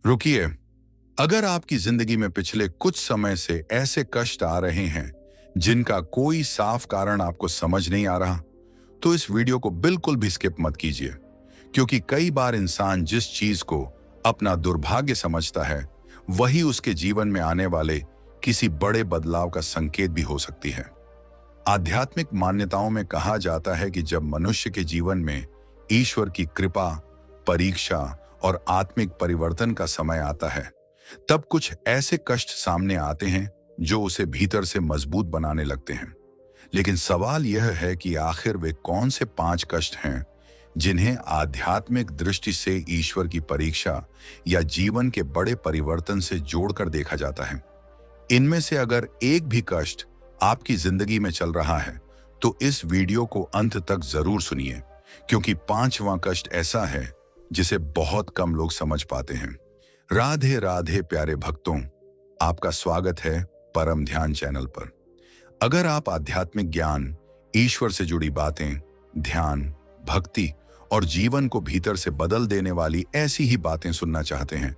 रुकिए। अगर आपकी जिंदगी में पिछले कुछ समय से ऐसे कष्ट आ रहे हैं जिनका कोई साफ कारण आपको समझ नहीं आ रहा, तो इस वीडियो को बिल्कुल भी स्किप मत कीजिए, क्योंकि कई बार इंसान जिस चीज को अपना दुर्भाग्य समझता है, वही उसके जीवन में आने वाले किसी बड़े बदलाव का संकेत भी हो सकती है। आध्यात्मिक मान्यताओं में कहा जाता है कि जब मनुष्य के जीवन में ईश्वर की कृपा, परीक्षा और आत्मिक परिवर्तन का समय आता है, तब कुछ ऐसे कष्ट सामने आते हैं जो उसे भीतर से मजबूत बनाने लगते हैं। लेकिन सवाल यह है कि आखिर वे कौन से 5 कष्ट हैं जिन्हें आध्यात्मिक दृष्टि से ईश्वर की परीक्षा या जीवन के बड़े परिवर्तन से जोड़कर देखा जाता है। इनमें से अगर एक भी कष्ट आपकी जिंदगी में चल रहा है, तो इस वीडियो को अंत तक जरूर सुनिए, क्योंकि 5वां कष्ट ऐसा है जिसे बहुत कम लोग समझ पाते हैं। राधे राधे प्यारे भक्तों, आपका स्वागत है परम ध्यान चैनल पर। अगर आप आध्यात्मिक ज्ञान, ईश्वर से जुड़ी बातें, ध्यान, भक्ति और जीवन को भीतर से बदल देने वाली ऐसी ही बातें सुनना चाहते हैं,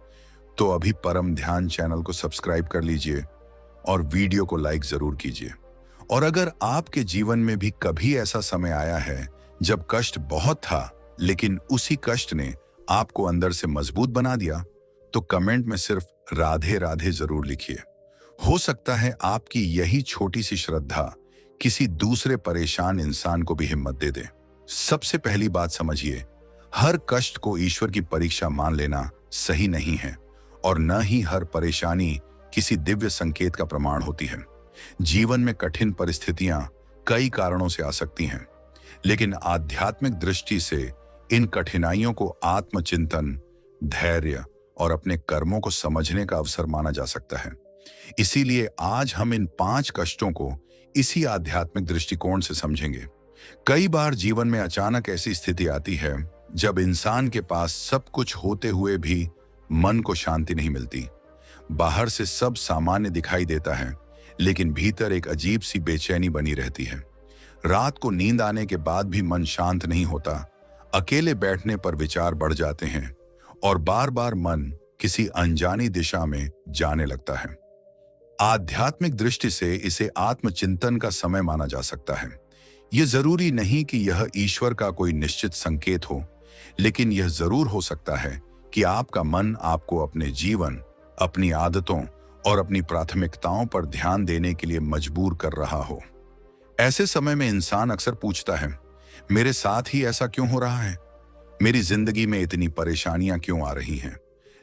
तो अभी परम ध्यान चैनल को सब्सक्राइब कर लीजिए और वीडियो को लाइक जरूर कीजिए। और अगर आपके जीवन में भी कभी ऐसा समय आया है जब कष्ट बहुत था, लेकिन उसी कष्ट ने आपको अंदर से मजबूत बना दिया, तो कमेंट में सिर्फ राधे राधे जरूर लिखिए। हो सकता है आपकी यही छोटी सी श्रद्धा किसी दूसरे परेशान इंसान को भी हिम्मत दे दे। सबसे पहली बात समझिए, हर कष्ट को ईश्वर की परीक्षा मान लेना सही नहीं है, और न ही हर परेशानी किसी दिव्य संकेत का प्रमाण होती है। जीवन में कठिन परिस्थितियां कई कारणों से आ सकती हैं, लेकिन आध्यात्मिक दृष्टि से इन कठिनाइयों को आत्मचिंतन, धैर्य और अपने कर्मों को समझने का अवसर माना जा सकता है। इसीलिए आज हम इन 5 कष्टों को इसी आध्यात्मिक दृष्टिकोण से समझेंगे। कई बार जीवन में अचानक ऐसी स्थिति आती है जब इंसान के पास सब कुछ होते हुए भी मन को शांति नहीं मिलती। बाहर से सब सामान्य दिखाई देता है, लेकिन भीतर एक अजीब सी बेचैनी बनी रहती है। रात को नींद आने के बाद भी मन शांत नहीं होता। अकेले बैठने पर विचार बढ़ जाते हैं और बार बार मन किसी अनजानी दिशा में जाने लगता है। आध्यात्मिक दृष्टि से इसे आत्मचिंतन का समय माना जा सकता है। यह जरूरी नहीं कि यह ईश्वर का कोई निश्चित संकेत हो, लेकिन यह जरूर हो सकता है कि आपका मन आपको अपने जीवन, अपनी आदतों और अपनी प्राथमिकताओं पर ध्यान देने के लिए मजबूर कर रहा हो। ऐसे समय में इंसान अक्सर पूछता है, मेरे साथ ही ऐसा क्यों हो रहा है? मेरी जिंदगी में इतनी परेशानियां क्यों आ रही हैं?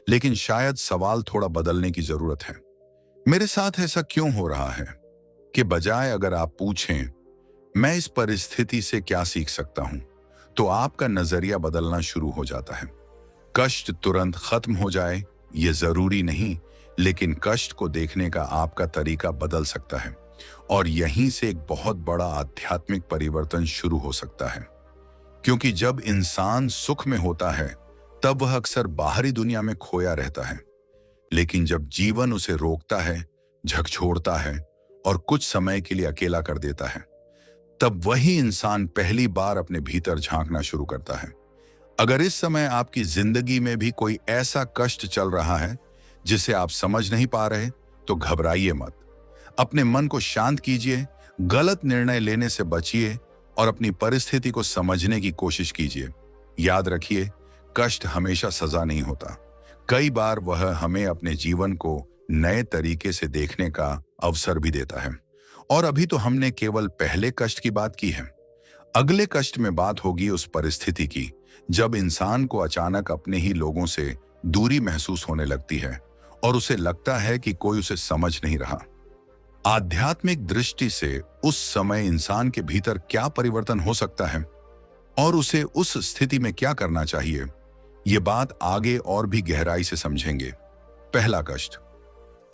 लेकिन शायद सवाल थोड़ा बदलने की जरूरत है। मेरे साथ ऐसा क्यों हो रहा है के बजाय अगर आप पूछें, मैं इस परिस्थिति से क्या सीख सकता हूं, तो आपका नजरिया बदलना शुरू हो जाता है। कष्ट तुरंत खत्म हो जाए ये जरूरी नहीं, लेकिन कष्ट को देखने का आपका तरीका बदल सकता है, और यहीं से एक बहुत बड़ा आध्यात्मिक परिवर्तन शुरू हो सकता है। क्योंकि जब इंसान सुख में होता है, तब वह अक्सर बाहरी दुनिया में खोया रहता है, लेकिन जब जीवन उसे रोकता है, झकझोरता है और कुछ समय के लिए अकेला कर देता है, तब वही इंसान पहली बार अपने भीतर झांकना शुरू करता है। अगर इस समय आपकी जिंदगी में भी कोई ऐसा कष्ट चल रहा है जिसे आप समझ नहीं पा रहे, तो घबराइए मत। अपने मन को शांत कीजिए, गलत निर्णय लेने से बचिए और अपनी परिस्थिति को समझने की कोशिश कीजिए। याद रखिए, कष्ट हमेशा सजा नहीं होता। कई बार वह हमें अपने जीवन को नए तरीके से देखने का अवसर भी देता है। और अभी तो हमने केवल पहले कष्ट की बात की है। अगले कष्ट में बात होगी उस परिस्थिति की जब इंसान को अचानक अपने ही लोगों से दूरी महसूस होने लगती है और उसे लगता है कि कोई उसे समझ नहीं रहा। आध्यात्मिक दृष्टि से उस समय इंसान के भीतर क्या परिवर्तन हो सकता है और उसे उस स्थिति में क्या करना चाहिए, ये बात आगे और भी गहराई से समझेंगे। पहला कष्ट,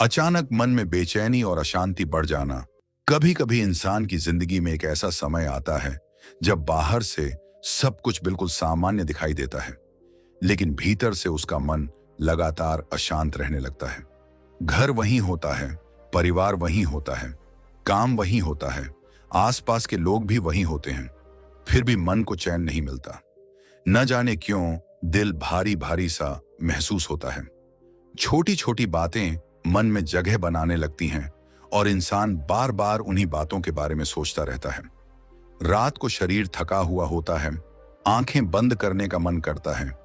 अचानक मन में बेचैनी और अशांति बढ़ जाना। कभी कभी इंसान की जिंदगी में एक ऐसा समय आता है जब बाहर से सब कुछ बिल्कुल सामान्य दिखाई देता है, लेकिन भीतर से उसका मन लगातार अशांत रहने लगता है। घर वहीं होता है, परिवार वहीं होता है, काम वहीं होता है, आसपास के लोग भी वहीं होते हैं, फिर भी मन को चैन नहीं मिलता। न जाने क्यों दिल भारी भारी सा महसूस होता है। छोटी छोटी बातें मन में जगह बनाने लगती हैं और इंसान बार बार उन्हीं बातों के बारे में सोचता रहता है। रात को शरीर थका हुआ होता है, आंखें बंद करने का मन करता है,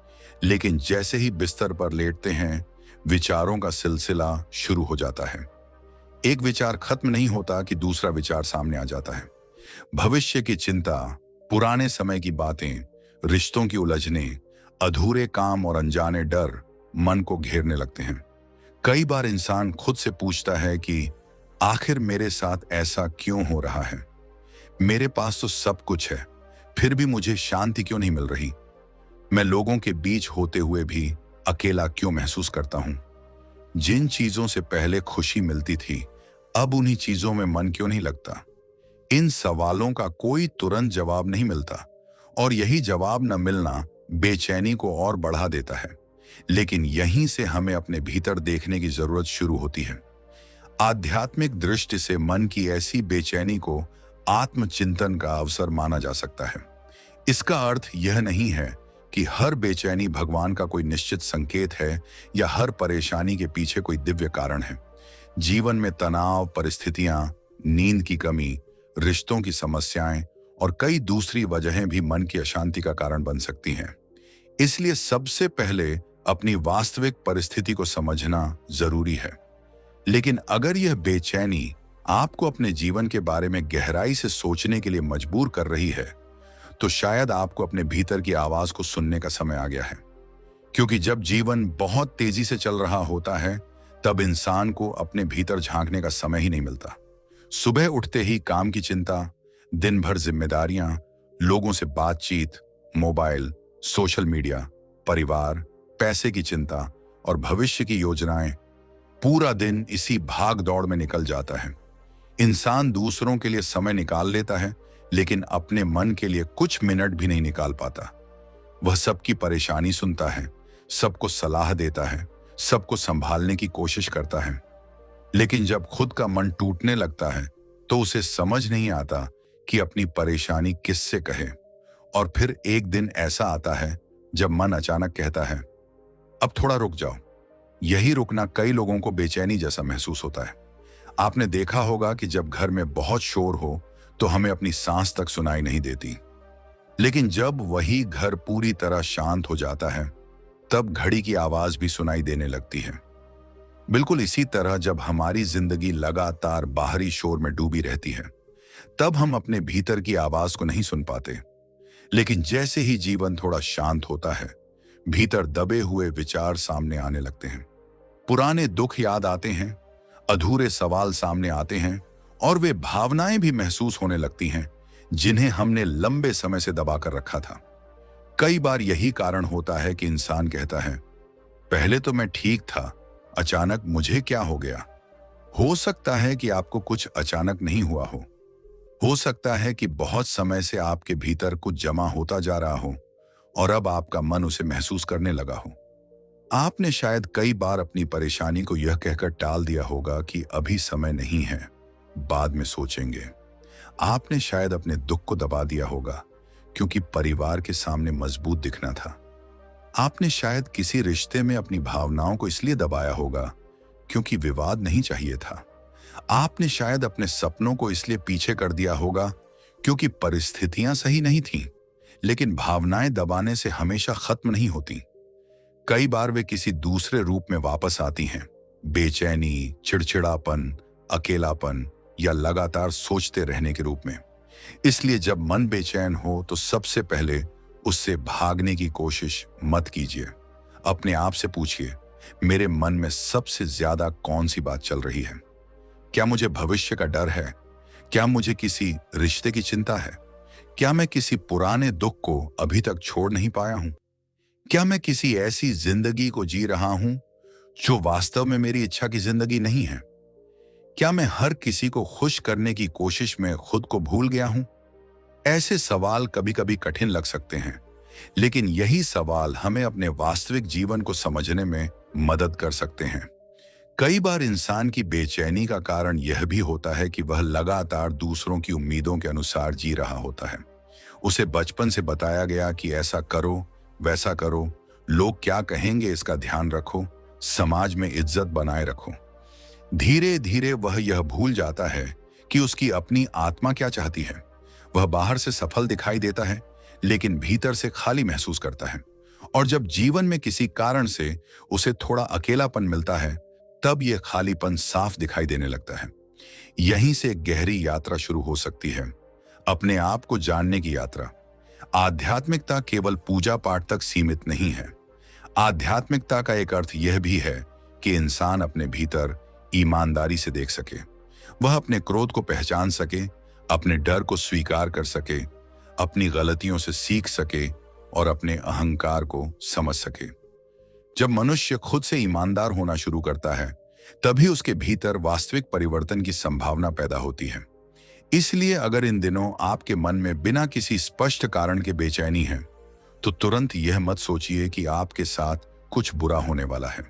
लेकिन जैसे ही बिस्तर पर लेटते हैं, विचारों का सिलसिला शुरू हो जाता है। एक विचार खत्म नहीं होता कि दूसरा विचार सामने आ जाता है। भविष्य की चिंता, पुराने समय की बातें, रिश्तों की उलझने, अधूरे काम और अनजाने डर मन को घेरने लगते हैं। कई बार इंसान खुद से पूछता है कि आखिर मेरे साथ ऐसा क्यों हो रहा है? मेरे पास तो सब कुछ है, फिर भी मुझे शांति क्यों नहीं मिल रही? मैं लोगों के बीच होते हुए भी अकेला क्यों महसूस करता हूं? जिन चीजों से पहले खुशी मिलती थी, अब उन्हीं चीजों में मन क्यों नहीं लगता? इन सवालों का कोई तुरंत जवाब नहीं मिलता और यही जवाब न मिलना बेचैनी को और बढ़ा देता है। लेकिन यहीं से हमें अपने भीतर देखने की जरूरत शुरू होती है। आध्यात्मिक दृष्टि से मन की ऐसी बेचैनी को आत्मचिंतन का अवसर माना जा सकता है। इसका अर्थ यह नहीं है कि हर बेचैनी भगवान का कोई निश्चित संकेत है या हर परेशानी के पीछे कोई दिव्य कारण है। जीवन में तनाव, परिस्थितियां, नींद की कमी, रिश्तों की समस्याएं और कई दूसरी वजहें भी मन की अशांति का कारण बन सकती हैं। इसलिए सबसे पहले अपनी वास्तविक परिस्थिति को समझना जरूरी है। लेकिन अगर यह बेचैनी आपको अपने जीवन के बारे में गहराई से सोचने के लिए मजबूर कर रही है, तो शायद आपको अपने भीतर की आवाज को सुनने का समय आ गया है। क्योंकि जब जीवन बहुत तेजी से चल रहा होता है, तब इंसान को अपने भीतर झांकने का समय ही नहीं मिलता। सुबह उठते ही काम की चिंता, दिन भर जिम्मेदारियां, लोगों से बातचीत, मोबाइल, सोशल मीडिया, परिवार, पैसे की चिंता और भविष्य की योजनाएं, पूरा दिन इसी भाग दौड़ में निकल जाता है। इंसान दूसरों के लिए समय निकाल लेता है, लेकिन अपने मन के लिए कुछ मिनट भी नहीं निकाल पाता। वह सबकी परेशानी सुनता है, सबको सलाह देता है, सबको संभालने की कोशिश करता है, लेकिन जब खुद का मन टूटने लगता है तो उसे समझ नहीं आता कि अपनी परेशानी किससे कहे। और फिर एक दिन ऐसा आता है जब मन अचानक कहता है, अब थोड़ा रुक जाओ। यही रुकना कई लोगों को बेचैनी जैसा महसूस होता है। आपने देखा होगा कि जब घर में बहुत शोर हो तो हमें अपनी सांस तक सुनाई नहीं देती, लेकिन जब वही घर पूरी तरह शांत हो जाता है, तब घड़ी की आवाज भी सुनाई देने लगती है। बिल्कुल इसी तरह जब हमारी जिंदगी लगातार बाहरी शोर में डूबी रहती है, तब हम अपने भीतर की आवाज को नहीं सुन पाते। लेकिन जैसे ही जीवन थोड़ा शांत होता है, भीतर दबे हुए विचार सामने आने लगते हैं। पुराने दुख याद आते हैं, अधूरे सवाल सामने आते हैं और वे भावनाएं भी महसूस होने लगती हैं जिन्हें हमने लंबे समय से दबा कर रखा था। कई बार यही कारण होता है कि इंसान कहता है, पहले तो मैं ठीक था, अचानक मुझे क्या हो गया? हो सकता है कि आपको कुछ अचानक नहीं हुआ हो सकता है कि बहुत समय से आपके भीतर कुछ जमा होता जा रहा हो और अब आपका मन उसे महसूस करने लगा हो। आपने शायद कई बार अपनी परेशानी को यह कहकर टाल दिया होगा कि अभी समय नहीं है, बाद में सोचेंगे। आपने शायद अपने दुख को दबा दिया होगा क्योंकि परिवार के सामने मजबूत दिखना था। आपने शायद किसी रिश्ते में अपनी भावनाओं को इसलिए दबाया होगा क्योंकि विवाद नहीं चाहिए था। आपने शायद अपने सपनों को इसलिए पीछे कर दिया होगा क्योंकि परिस्थितियां सही नहीं थीं। लेकिन भावनाएं दबाने से हमेशा खत्म नहीं होती। कई बार वे किसी दूसरे रूप में वापस आती हैं, बेचैनी, चिड़चिड़ापन, अकेलापन या लगातार सोचते रहने के रूप में। इसलिए जब मन बेचैन हो तो सबसे पहले उससे भागने की कोशिश मत कीजिए। अपने आप से पूछिए, मेरे मन में सबसे ज्यादा कौन सी बात चल रही है? क्या मुझे भविष्य का डर है? क्या मुझे किसी रिश्ते की चिंता है? क्या मैं किसी पुराने दुख को अभी तक छोड़ नहीं पाया हूं? क्या मैं किसी ऐसी जिंदगी को जी रहा हूं जो वास्तव में मेरी इच्छा की जिंदगी नहीं है? क्या मैं हर किसी को खुश करने की कोशिश में खुद को भूल गया हूं? ऐसे सवाल कभी कभी कठिन लग सकते हैं, लेकिन यही सवाल हमें अपने वास्तविक जीवन को समझने में मदद कर सकते हैं। कई बार इंसान की बेचैनी का कारण यह भी होता है कि वह लगातार दूसरों की उम्मीदों के अनुसार जी रहा होता है। उसे बचपन से बताया गया कि ऐसा करो, वैसा करो, लोग क्या कहेंगे इसका ध्यान रखो, समाज में इज्जत बनाए रखो। धीरे धीरे वह यह भूल जाता है कि उसकी अपनी आत्मा क्या चाहती है। वह बाहर से सफल दिखाई देता है, लेकिन भीतर से खाली महसूस करता है। और जब जीवन में किसी कारण से उसे थोड़ा अकेलापन मिलता है, तब यह खालीपन साफ दिखाई देने लगता है। यहीं से एक गहरी यात्रा शुरू हो सकती है, अपने आप को जानने की यात्रा। आध्यात्मिकता केवल पूजा पाठ तक सीमित नहीं है। आध्यात्मिकता का एक अर्थ यह भी है कि इंसान अपने भीतर ईमानदारी से देख सके। वह अपने क्रोध को पहचान सके, अपने डर को स्वीकार कर सके, अपनी गलतियों से सीख सके और अपने अहंकार को समझ सके। जब मनुष्य खुद से ईमानदार होना शुरू करता है, तभी उसके भीतर वास्तविक परिवर्तन की संभावना पैदा होती है। इसलिए अगर इन दिनों आपके मन में बिना किसी स्पष्ट कारण के बेचैनी है, तो तुरंत यह मत सोचिए कि आपके साथ कुछ बुरा होने वाला है।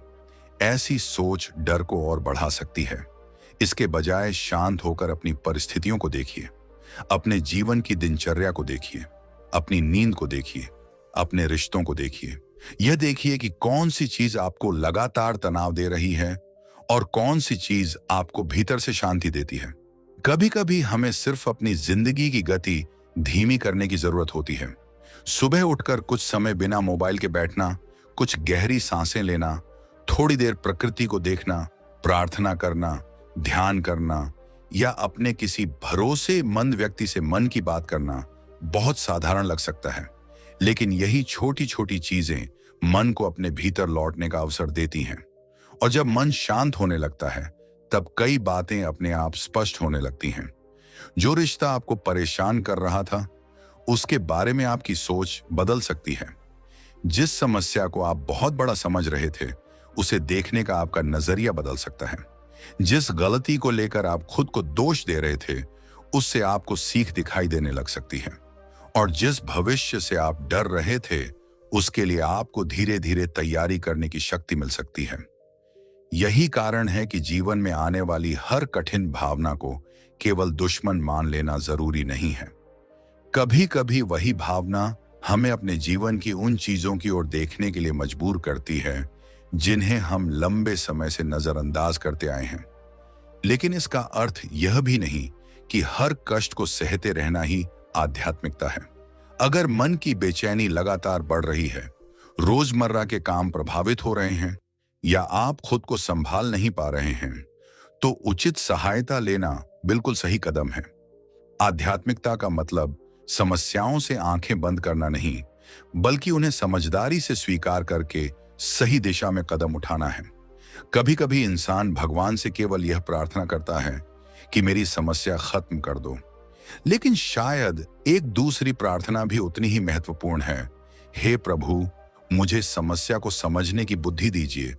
ऐसी सोच डर को और बढ़ा सकती है। इसके बजाय शांत होकर अपनी परिस्थितियों को देखिए, अपने जीवन की दिनचर्या को देखिए, अपनी नींद को देखिए, अपने रिश्तों को देखिए। यह देखिए कि कौन सी चीज आपको लगातार तनाव दे रही है और कौन सी चीज आपको भीतर से शांति देती है। कभी कभी हमें सिर्फ अपनी जिंदगी की गति धीमी करने की जरूरत होती है। सुबह उठकर कुछ समय बिना मोबाइल के बैठना, कुछ गहरी सांसें लेना, थोड़ी देर प्रकृति को देखना, प्रार्थना करना, ध्यान करना या अपने किसी भरोसेमंद व्यक्ति से मन की बात करना बहुत साधारण लग सकता है, लेकिन यही छोटी छोटी चीजें मन को अपने भीतर लौटने का अवसर देती हैं। और जब मन शांत होने लगता है, तब कई बातें अपने आप स्पष्ट होने लगती हैं। जो रिश्ता आपको परेशान कर रहा था, उसके बारे में आपकी सोच बदल सकती है। जिस समस्या को आप बहुत बड़ा समझ रहे थे, उसे देखने का आपका नजरिया बदल सकता है। जिस गलती को लेकर आप खुद को दोष दे रहे थे, उससे आपको सीख दिखाई देने लग सकती है। और जिस भविष्य से आप डर रहे थे, उसके लिए आपको धीरे धीरे तैयारी करने की शक्ति मिल सकती है। यही कारण है कि जीवन में आने वाली हर कठिन भावना को केवल दुश्मन मान लेना जरूरी नहीं है। कभी कभी वही भावना हमें अपने जीवन की उन चीजों की ओर देखने के लिए मजबूर करती है जिन्हें हम लंबे समय से नजरअंदाज करते आए हैं। लेकिन इसका अर्थ यह भी नहीं कि हर कष्ट को सहते रहना ही आध्यात्मिकता है। अगर मन की बेचैनी लगातार बढ़ रही है, रोजमर्रा के काम प्रभावित हो रहे हैं या आप खुद को संभाल नहीं पा रहे हैं, तो उचित सहायता लेना बिल्कुल सही कदम है। आध्यात्मिकता का मतलब समस्याओं से आंखें बंद करना नहीं, बल्कि उन्हें समझदारी से स्वीकार करके सही दिशा में कदम उठाना है। कभी कभी इंसान भगवान से केवल यह प्रार्थना करता है कि मेरी समस्या खत्म कर दो, लेकिन शायद एक दूसरी प्रार्थना भी उतनी ही महत्वपूर्ण है। हे प्रभु, मुझे समस्या को समझने की बुद्धि दीजिए,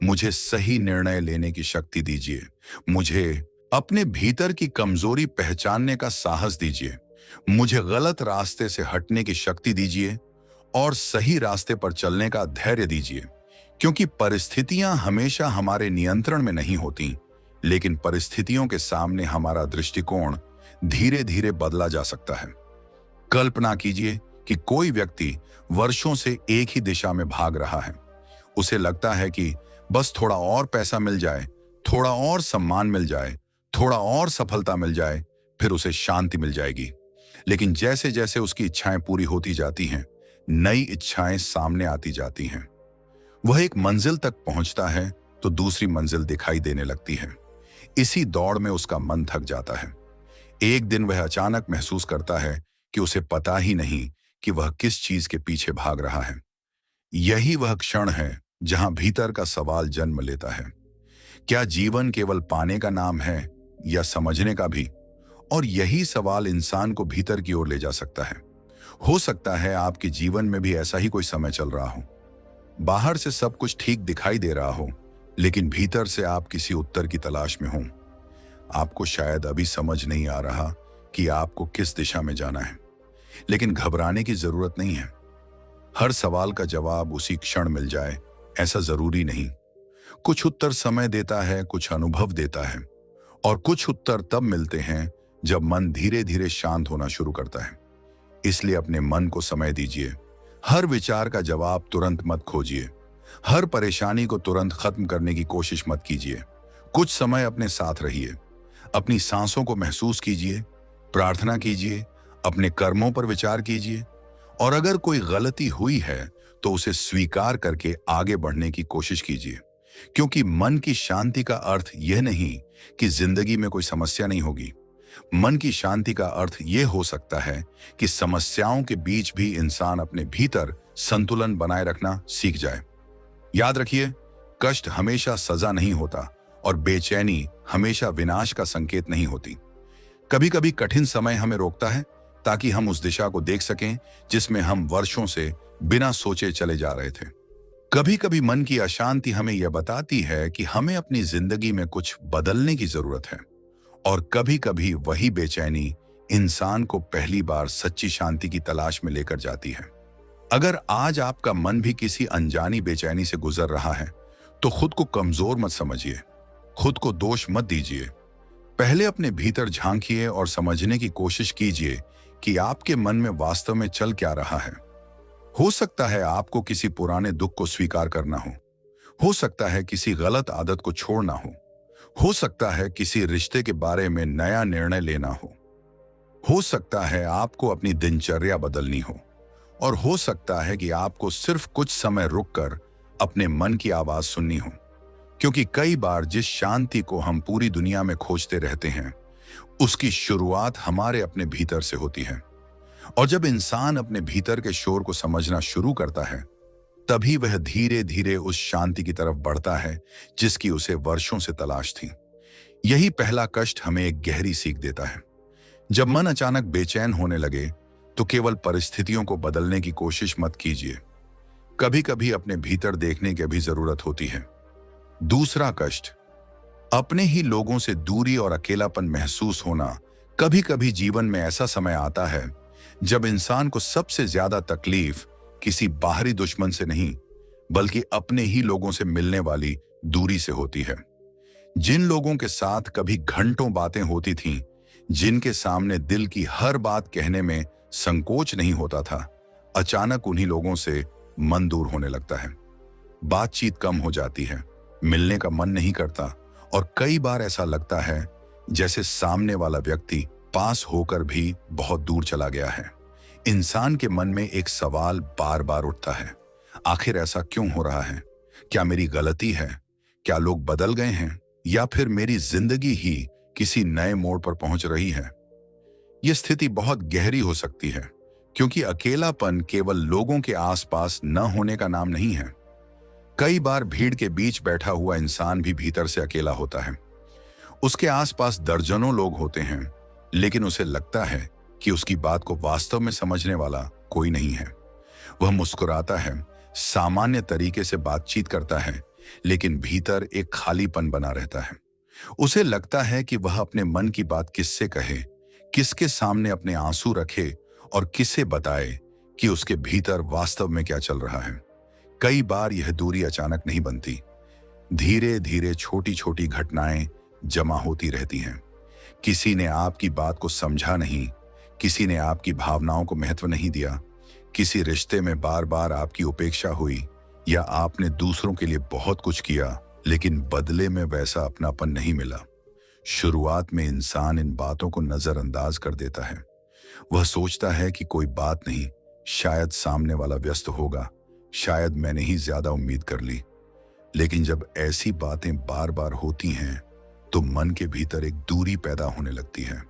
मुझे सही निर्णय लेने की शक्ति दीजिए, मुझे अपने भीतर की कमजोरी पहचानने का साहस दीजिए, मुझे गलत रास्ते से हटने की शक्ति दीजिए और सही रास्ते पर चलने का धैर्य दीजिए। क्योंकि परिस्थितियां हमेशा हमारे नियंत्रण में नहीं होती, लेकिन परिस्थितियों के सामने हमारा दृष्टिकोण धीरे धीरे बदला जा सकता है। कल्पना कीजिए कि कोई व्यक्ति वर्षों से एक ही दिशा में भाग रहा है। उसे लगता है कि बस थोड़ा और पैसा मिल जाए, थोड़ा और सम्मान मिल जाए, थोड़ा और सफलता मिल जाए, फिर उसे शांति मिल जाएगी। लेकिन जैसे जैसे उसकी इच्छाएं पूरी होती जाती हैं, नई इच्छाएं सामने आती जाती हैं। वह एक मंजिल तक पहुंचता है तो दूसरी मंजिल दिखाई देने लगती है। इसी दौड़ में उसका मन थक जाता है। एक दिन वह अचानक महसूस करता है कि उसे पता ही नहीं कि वह किस चीज के पीछे भाग रहा है। यही वह क्षण है जहां भीतर का सवाल जन्म लेता है, क्या जीवन केवल पाने का नाम है या समझने का भी? और यही सवाल इंसान को भीतर की ओर ले जा सकता है। हो सकता है आपके जीवन में भी ऐसा ही कोई समय चल रहा हो। बाहर से सब कुछ ठीक दिखाई दे रहा हो, लेकिन भीतर से आप किसी उत्तर की तलाश में हो। आपको शायद अभी समझ नहीं आ रहा कि आपको किस दिशा में जाना है, लेकिन घबराने की जरूरत नहीं है। हर सवाल का जवाब उसी क्षण मिल जाए ऐसा जरूरी नहीं। कुछ उत्तर समय देता है, कुछ अनुभव देता है, और कुछ उत्तर तब मिलते हैं जब मन धीरे धीरे शांत होना शुरू करता है। इसलिए अपने मन को समय दीजिए। हर विचार का जवाब तुरंत मत खोजिए। हर परेशानी को तुरंत खत्म करने की कोशिश मत कीजिए। कुछ समय अपने साथ रहिए, अपनी सांसों को महसूस कीजिए, प्रार्थना कीजिए, अपने कर्मों पर विचार कीजिए, और अगर कोई गलती हुई है तो उसे स्वीकार करके आगे बढ़ने की कोशिश कीजिए। क्योंकि मन की शांति का अर्थ यह नहीं कि जिंदगी में कोई समस्या नहीं होगी। मन की शांति का अर्थ यह हो सकता है कि समस्याओं के बीच भी इंसान अपने भीतर संतुलन बनाए रखना सीख जाए। याद रखिए, कष्ट हमेशा सजा नहीं होता और बेचैनी हमेशा विनाश का संकेत नहीं होती। कभी कभी कठिन समय हमें रोकता है ताकि हम उस दिशा को देख सकें जिसमें हम वर्षों से बिना सोचे चले जा रहे थे। कभी कभी मन की अशांति हमें यह बताती है कि हमें अपनी जिंदगी में कुछ बदलने की जरूरत है, और कभी कभी वही बेचैनी इंसान को पहली बार सच्ची शांति की तलाश में लेकर जाती है। अगर आज आपका मन भी किसी अनजानी बेचैनी से गुजर रहा है तो खुद को कमजोर मत समझिए, खुद को दोष मत दीजिए। पहले अपने भीतर झांकिए और समझने की कोशिश कीजिए कि आपके मन में वास्तव में चल क्या रहा है। हो सकता है आपको किसी पुराने दुख को स्वीकार करना हो सकता है किसी गलत आदत को छोड़ना हो सकता है किसी रिश्ते के बारे में नया निर्णय लेना हो सकता है आपको अपनी दिनचर्या बदलनी हो, और हो सकता है कि आपको सिर्फ कुछ समय रुककर अपने मन की आवाज सुननी हो। क्योंकि कई बार जिस शांति को हम पूरी दुनिया में खोजते रहते हैं उसकी शुरुआत हमारे अपने भीतर से होती है। और जब इंसान अपने भीतर के शोर को समझना शुरू करता है तभी वह धीरे धीरे उस शांति की तरफ बढ़ता है जिसकी उसे वर्षों से तलाश थी। यही पहला कष्ट हमें एक गहरी सीख देता है। जब मन अचानक बेचैन होने लगे तो केवल परिस्थितियों को बदलने की कोशिश मत कीजिए, कभी कभी अपने भीतर देखने की भी जरूरत होती है। दूसरा कष्ट, अपने ही लोगों से दूरी और अकेलापन महसूस होना। कभी कभी जीवन में ऐसा समय आता है जब इंसान को सबसे ज्यादा तकलीफ किसी बाहरी दुश्मन से नहीं बल्कि अपने ही लोगों से मिलने वाली दूरी से होती है। जिन लोगों के साथ कभी घंटों बातें होती थीं, जिनके सामने दिल की हर बात कहने में संकोच नहीं होता था, अचानक उन्हीं लोगों से मन दूर होने लगता है। बातचीत कम हो जाती है, मिलने का मन नहीं करता, और कई बार ऐसा लगता है जैसे सामने वाला व्यक्ति पास होकर भी बहुत दूर चला गया है। इंसान के मन में एक सवाल बार बार उठता है, आखिर ऐसा क्यों हो रहा है? क्या मेरी गलती है? क्या लोग बदल गए हैं? या फिर मेरी जिंदगी ही किसी नए मोड़ पर पहुंच रही है? यह स्थिति बहुत गहरी हो सकती है, क्योंकि अकेलापन केवल लोगों के आसपास न होने का नाम नहीं है। कई बार भीड़ के बीच बैठा हुआ इंसान भी भीतर से अकेला होता है। उसके आसपास दर्जनों लोग होते हैं, लेकिन उसे लगता है कि उसकी बात को वास्तव में समझने वाला कोई नहीं है। वह मुस्कुराता है, सामान्य तरीके से बातचीत करता है, लेकिन भीतर एक खालीपन बना रहता है। उसे लगता है कि वह अपने मन की बात किससे कहे, किसके सामने अपने आंसू रखे और किसे बताए कि उसके भीतर वास्तव में क्या चल रहा है। कई बार यह दूरी अचानक नहीं बनती, धीरे धीरे छोटी छोटी घटनाएं जमा होती रहती हैं। किसी ने आपकी बात को समझा नहीं, किसी ने आपकी भावनाओं को महत्व नहीं दिया, किसी रिश्ते में बार बार आपकी उपेक्षा हुई, या आपने दूसरों के लिए बहुत कुछ किया लेकिन बदले में वैसा अपनापन नहीं मिला। शुरुआत में इंसान इन बातों को नजरअंदाज कर देता है। वह सोचता है कि कोई बात नहीं, शायद सामने वाला व्यस्त होगा, शायद मैंने ही ज्यादा उम्मीद कर ली। लेकिन जब ऐसी बातें बार बार होती हैं तो मन के भीतर एक दूरी पैदा होने लगती है।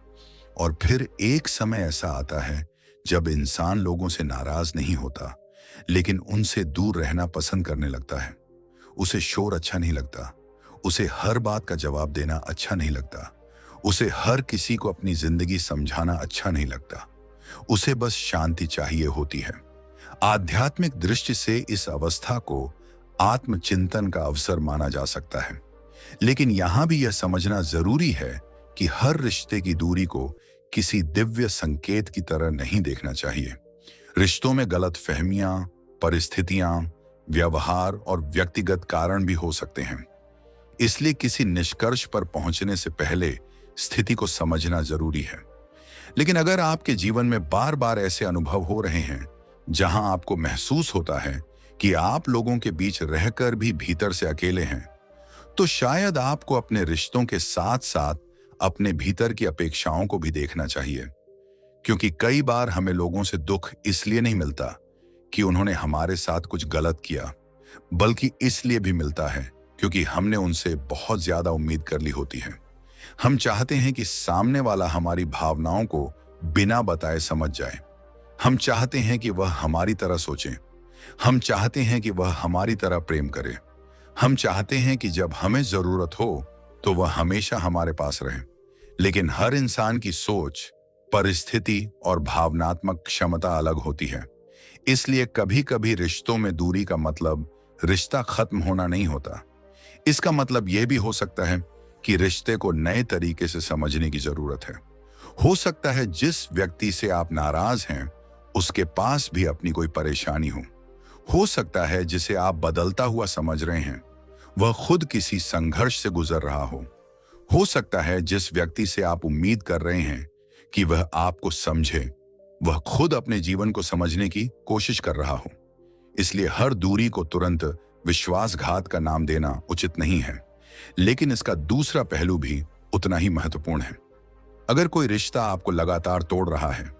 और फिर एक समय ऐसा आता है जब इंसान लोगों से नाराज नहीं होता, लेकिन उनसे दूर रहना पसंद करने लगता है। उसे शोर अच्छा नहीं लगता, उसे हर बात का जवाब देना अच्छा नहीं लगता, उसे हर किसी को अपनी जिंदगी समझाना अच्छा नहीं लगता। उसे बस शांति चाहिए होती है। आध्यात्मिक दृष्टि से इस अवस्था को आत्मचिंतन का अवसर माना जा सकता है। लेकिन यहां भी यह समझना जरूरी है कि हर रिश्ते की दूरी को किसी दिव्य संकेत की तरह नहीं देखना चाहिए। रिश्तों में गलतफहमियां, परिस्थितियां, व्यवहार और व्यक्तिगत कारण भी हो सकते हैं। इसलिए किसी निष्कर्ष पर पहुंचने से पहले स्थिति को समझना जरूरी है। लेकिन अगर आपके जीवन में बार बार ऐसे अनुभव हो रहे हैं जहां आपको महसूस होता है कि आप लोगों के बीच रहकर भी भीतर से अकेले हैं, तो शायद आपको अपने रिश्तों के साथ साथ अपने भीतर की अपेक्षाओं को भी देखना चाहिए। क्योंकि कई बार हमें लोगों से दुख इसलिए नहीं मिलता कि उन्होंने हमारे साथ कुछ गलत किया, बल्कि इसलिए भी मिलता है क्योंकि हमने उनसे बहुत ज्यादा उम्मीद कर ली होती है। हम चाहते हैं कि सामने वाला हमारी भावनाओं को बिना बताए समझ जाए। हम चाहते हैं कि वह हमारी तरह सोचे। हम चाहते हैं कि वह हमारी तरह प्रेम करे। हम चाहते हैं कि जब हमें जरूरत हो तो वह हमेशा हमारे पास रहे। लेकिन हर इंसान की सोच, परिस्थिति और भावनात्मक क्षमता अलग होती है। इसलिए कभी कभी रिश्तों में दूरी का मतलब रिश्ता खत्म होना नहीं होता। इसका मतलब यह भी हो सकता है कि रिश्ते को नए तरीके से समझने की जरूरत है। हो सकता है जिस व्यक्ति से आप नाराज हैं उसके पास भी अपनी कोई परेशानी हो सकता है जिसे आप बदलता हुआ समझ रहे हैं वह खुद किसी संघर्ष से गुजर रहा हो सकता है जिस व्यक्ति से आप उम्मीद कर रहे हैं कि वह आपको समझे वह खुद अपने जीवन को समझने की कोशिश कर रहा हो। इसलिए हर दूरी को तुरंत विश्वासघात का नाम देना उचित नहीं है, लेकिन इसका दूसरा पहलू भी उतना ही महत्वपूर्ण है। अगर कोई रिश्ता आपको लगातार तोड़ रहा है,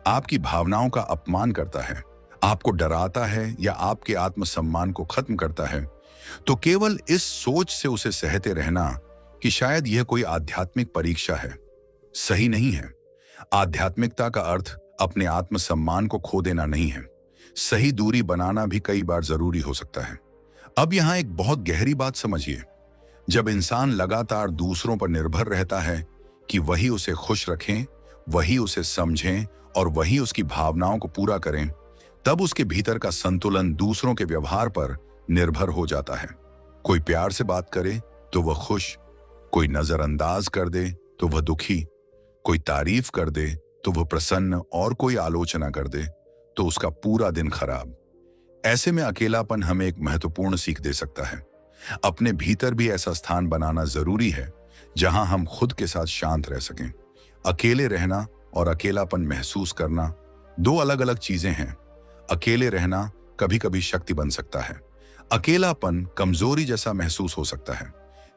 आपकी भावनाओं का अपमान करता है, आपको डराता है या आपके आत्मसम्मान को खत्म करता है, तो केवल इस सोच से उसे सहते रहना कि शायद यह कोई आध्यात्मिक परीक्षा है, सही नहीं है। आध्यात्मिकता का अर्थ अपने आत्मसम्मान को खो देना नहीं है। सही दूरी बनाना भी कई बार जरूरी हो सकता है। अब यहां एक बहुत गहरी बात समझिए। जब इंसान लगातार दूसरों पर निर्भर रहता है कि वही उसे खुश रखें, वही उसे समझें और वही उसकी भावनाओं को पूरा करें, तब उसके भीतर का संतुलन दूसरों के व्यवहार पर निर्भर हो जाता है। कोई प्यार से बात करे तो वह खुश, कोई नजरअंदाज कर दे तो वह दुखी, कोई तारीफ कर दे तो वह प्रसन्न और कोई आलोचना कर दे तो उसका पूरा दिन खराब। ऐसे में अकेलापन हमें एक महत्वपूर्ण सीख दे सकता है। अपने भीतर भी ऐसा स्थान बनाना जरूरी है जहां हम खुद के साथ शांत रह सकें। अकेले रहना और अकेलापन महसूस करना दो अलग अलग चीजें हैं। अकेले रहना कभी कभी शक्ति बन सकता है, अकेलापन कमजोरी जैसा महसूस हो सकता है।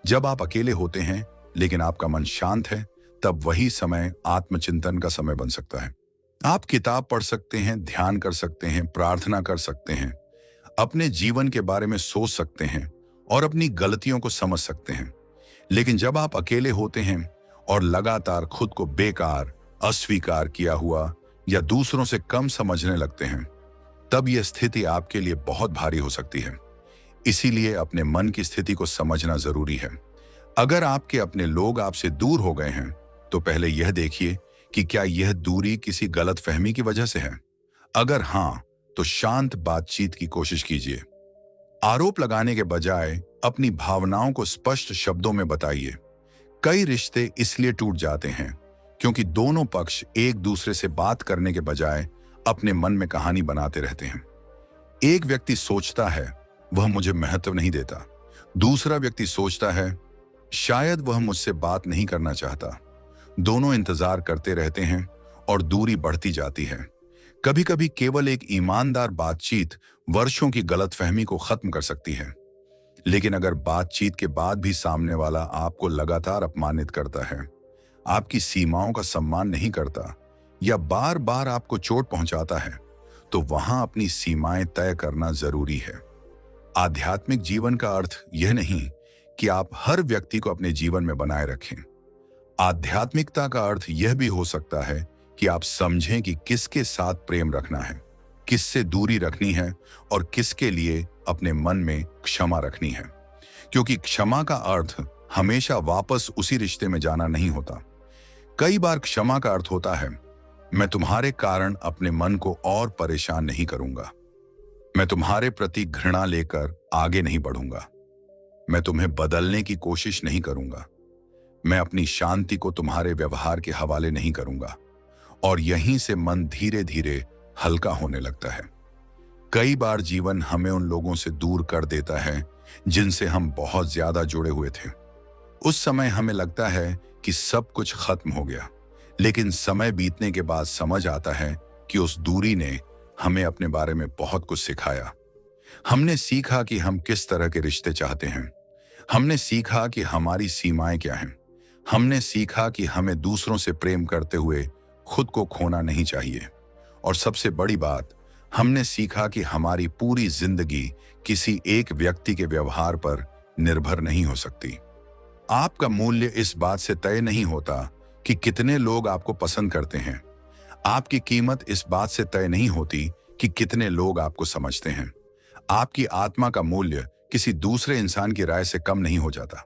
जब आप अकेले होते हैं लेकिन आपका मन शांत है, तब वही समय आत्मचिंतन का समय बन सकता है। आप किताब पढ़ सकते हैं, ध्यान कर सकते हैं, प्रार्थना कर सकते हैं, अपने जीवन के बारे में सोच सकते हैं और अपनी गलतियों को समझ सकते हैं। लेकिन जब आप अकेले होते हैं और लगातार खुद को बेकार, अस्वीकार किया हुआ या दूसरों से कम समझने लगते हैं, तब यह स्थिति आपके लिए बहुत भारी हो सकती है। इसीलिए अपने मन की स्थिति को समझना जरूरी है। अगर आपके अपने लोग आपसे दूर हो गए हैं तो पहले यह देखिए कि क्या यह दूरी किसी गलतफहमी की वजह से है। अगर हां, तो शांत बातचीत की कोशिश कीजिए। आरोप लगाने के बजाय अपनी भावनाओं को स्पष्ट शब्दों में बताइए। कई रिश्ते इसलिए टूट जाते हैं क्योंकि दोनों पक्ष एक दूसरे से बात करने के बजाय अपने मन में कहानी बनाते रहते हैं। एक व्यक्ति सोचता है वह मुझे महत्व नहीं देता, दूसरा व्यक्ति सोचता है शायद वह मुझसे बात नहीं करना चाहता। दोनों इंतजार करते रहते हैं और दूरी बढ़ती जाती है। कभी कभी केवल एक ईमानदार बातचीत वर्षों की गलतफहमी को खत्म कर सकती है। लेकिन अगर बातचीत के बाद भी सामने वाला आपको लगातार अपमानित करता है, आपकी सीमाओं का सम्मान नहीं करता या बार बार आपको चोट पहुंचाता है, तो वहां अपनी सीमाएं तय करना जरूरी है। आध्यात्मिक जीवन का अर्थ यह नहीं कि आप हर व्यक्ति को अपने जीवन में बनाए रखें। आध्यात्मिकता का अर्थ यह भी हो सकता है कि आप समझें कि किसके साथ प्रेम रखना है, किससे दूरी रखनी है और किसके लिए अपने मन में क्षमा रखनी है। क्योंकि क्षमा का अर्थ हमेशा वापस उसी रिश्ते में जाना नहीं होता। कई बार क्षमा का अर्थ होता है मैं तुम्हारे कारण अपने मन को और परेशान नहीं करूंगा, मैं तुम्हारे प्रति घृणा लेकर आगे नहीं बढ़ूंगा, मैं तुम्हें बदलने की कोशिश नहीं करूंगा, मैं अपनी शांति को तुम्हारे व्यवहार के हवाले नहीं करूंगा। और यहीं से मन धीरे धीरे हल्का होने लगता है। कई बार जीवन हमें उन लोगों से दूर कर देता है जिनसे हम बहुत ज्यादा जुड़े हुए थे। उस समय हमें लगता है कि सब कुछ खत्म हो गया, लेकिन समय बीतने के बाद समझ आता है कि उस दूरी ने हमें अपने बारे में बहुत कुछ सिखाया। हमने सीखा कि हम किस तरह के रिश्ते चाहते हैं। हमने सीखा कि हमारी सीमाएं क्या हैं। हमने सीखा कि हमें दूसरों से प्रेम करते हुए खुद को खोना नहीं चाहिए। और सबसे बड़ी बात, हमने सीखा कि हमारी पूरी जिंदगी किसी एक व्यक्ति के व्यवहार पर निर्भर नहीं हो सकती। आपका मूल्य इस बात से तय नहीं होता कि कितने लोग आपको पसंद करते हैं। आपकी कीमत इस बात से तय नहीं होती कि कितने लोग आपको समझते हैं। आपकी आत्मा का मूल्य किसी दूसरे इंसान की राय से कम नहीं हो जाता।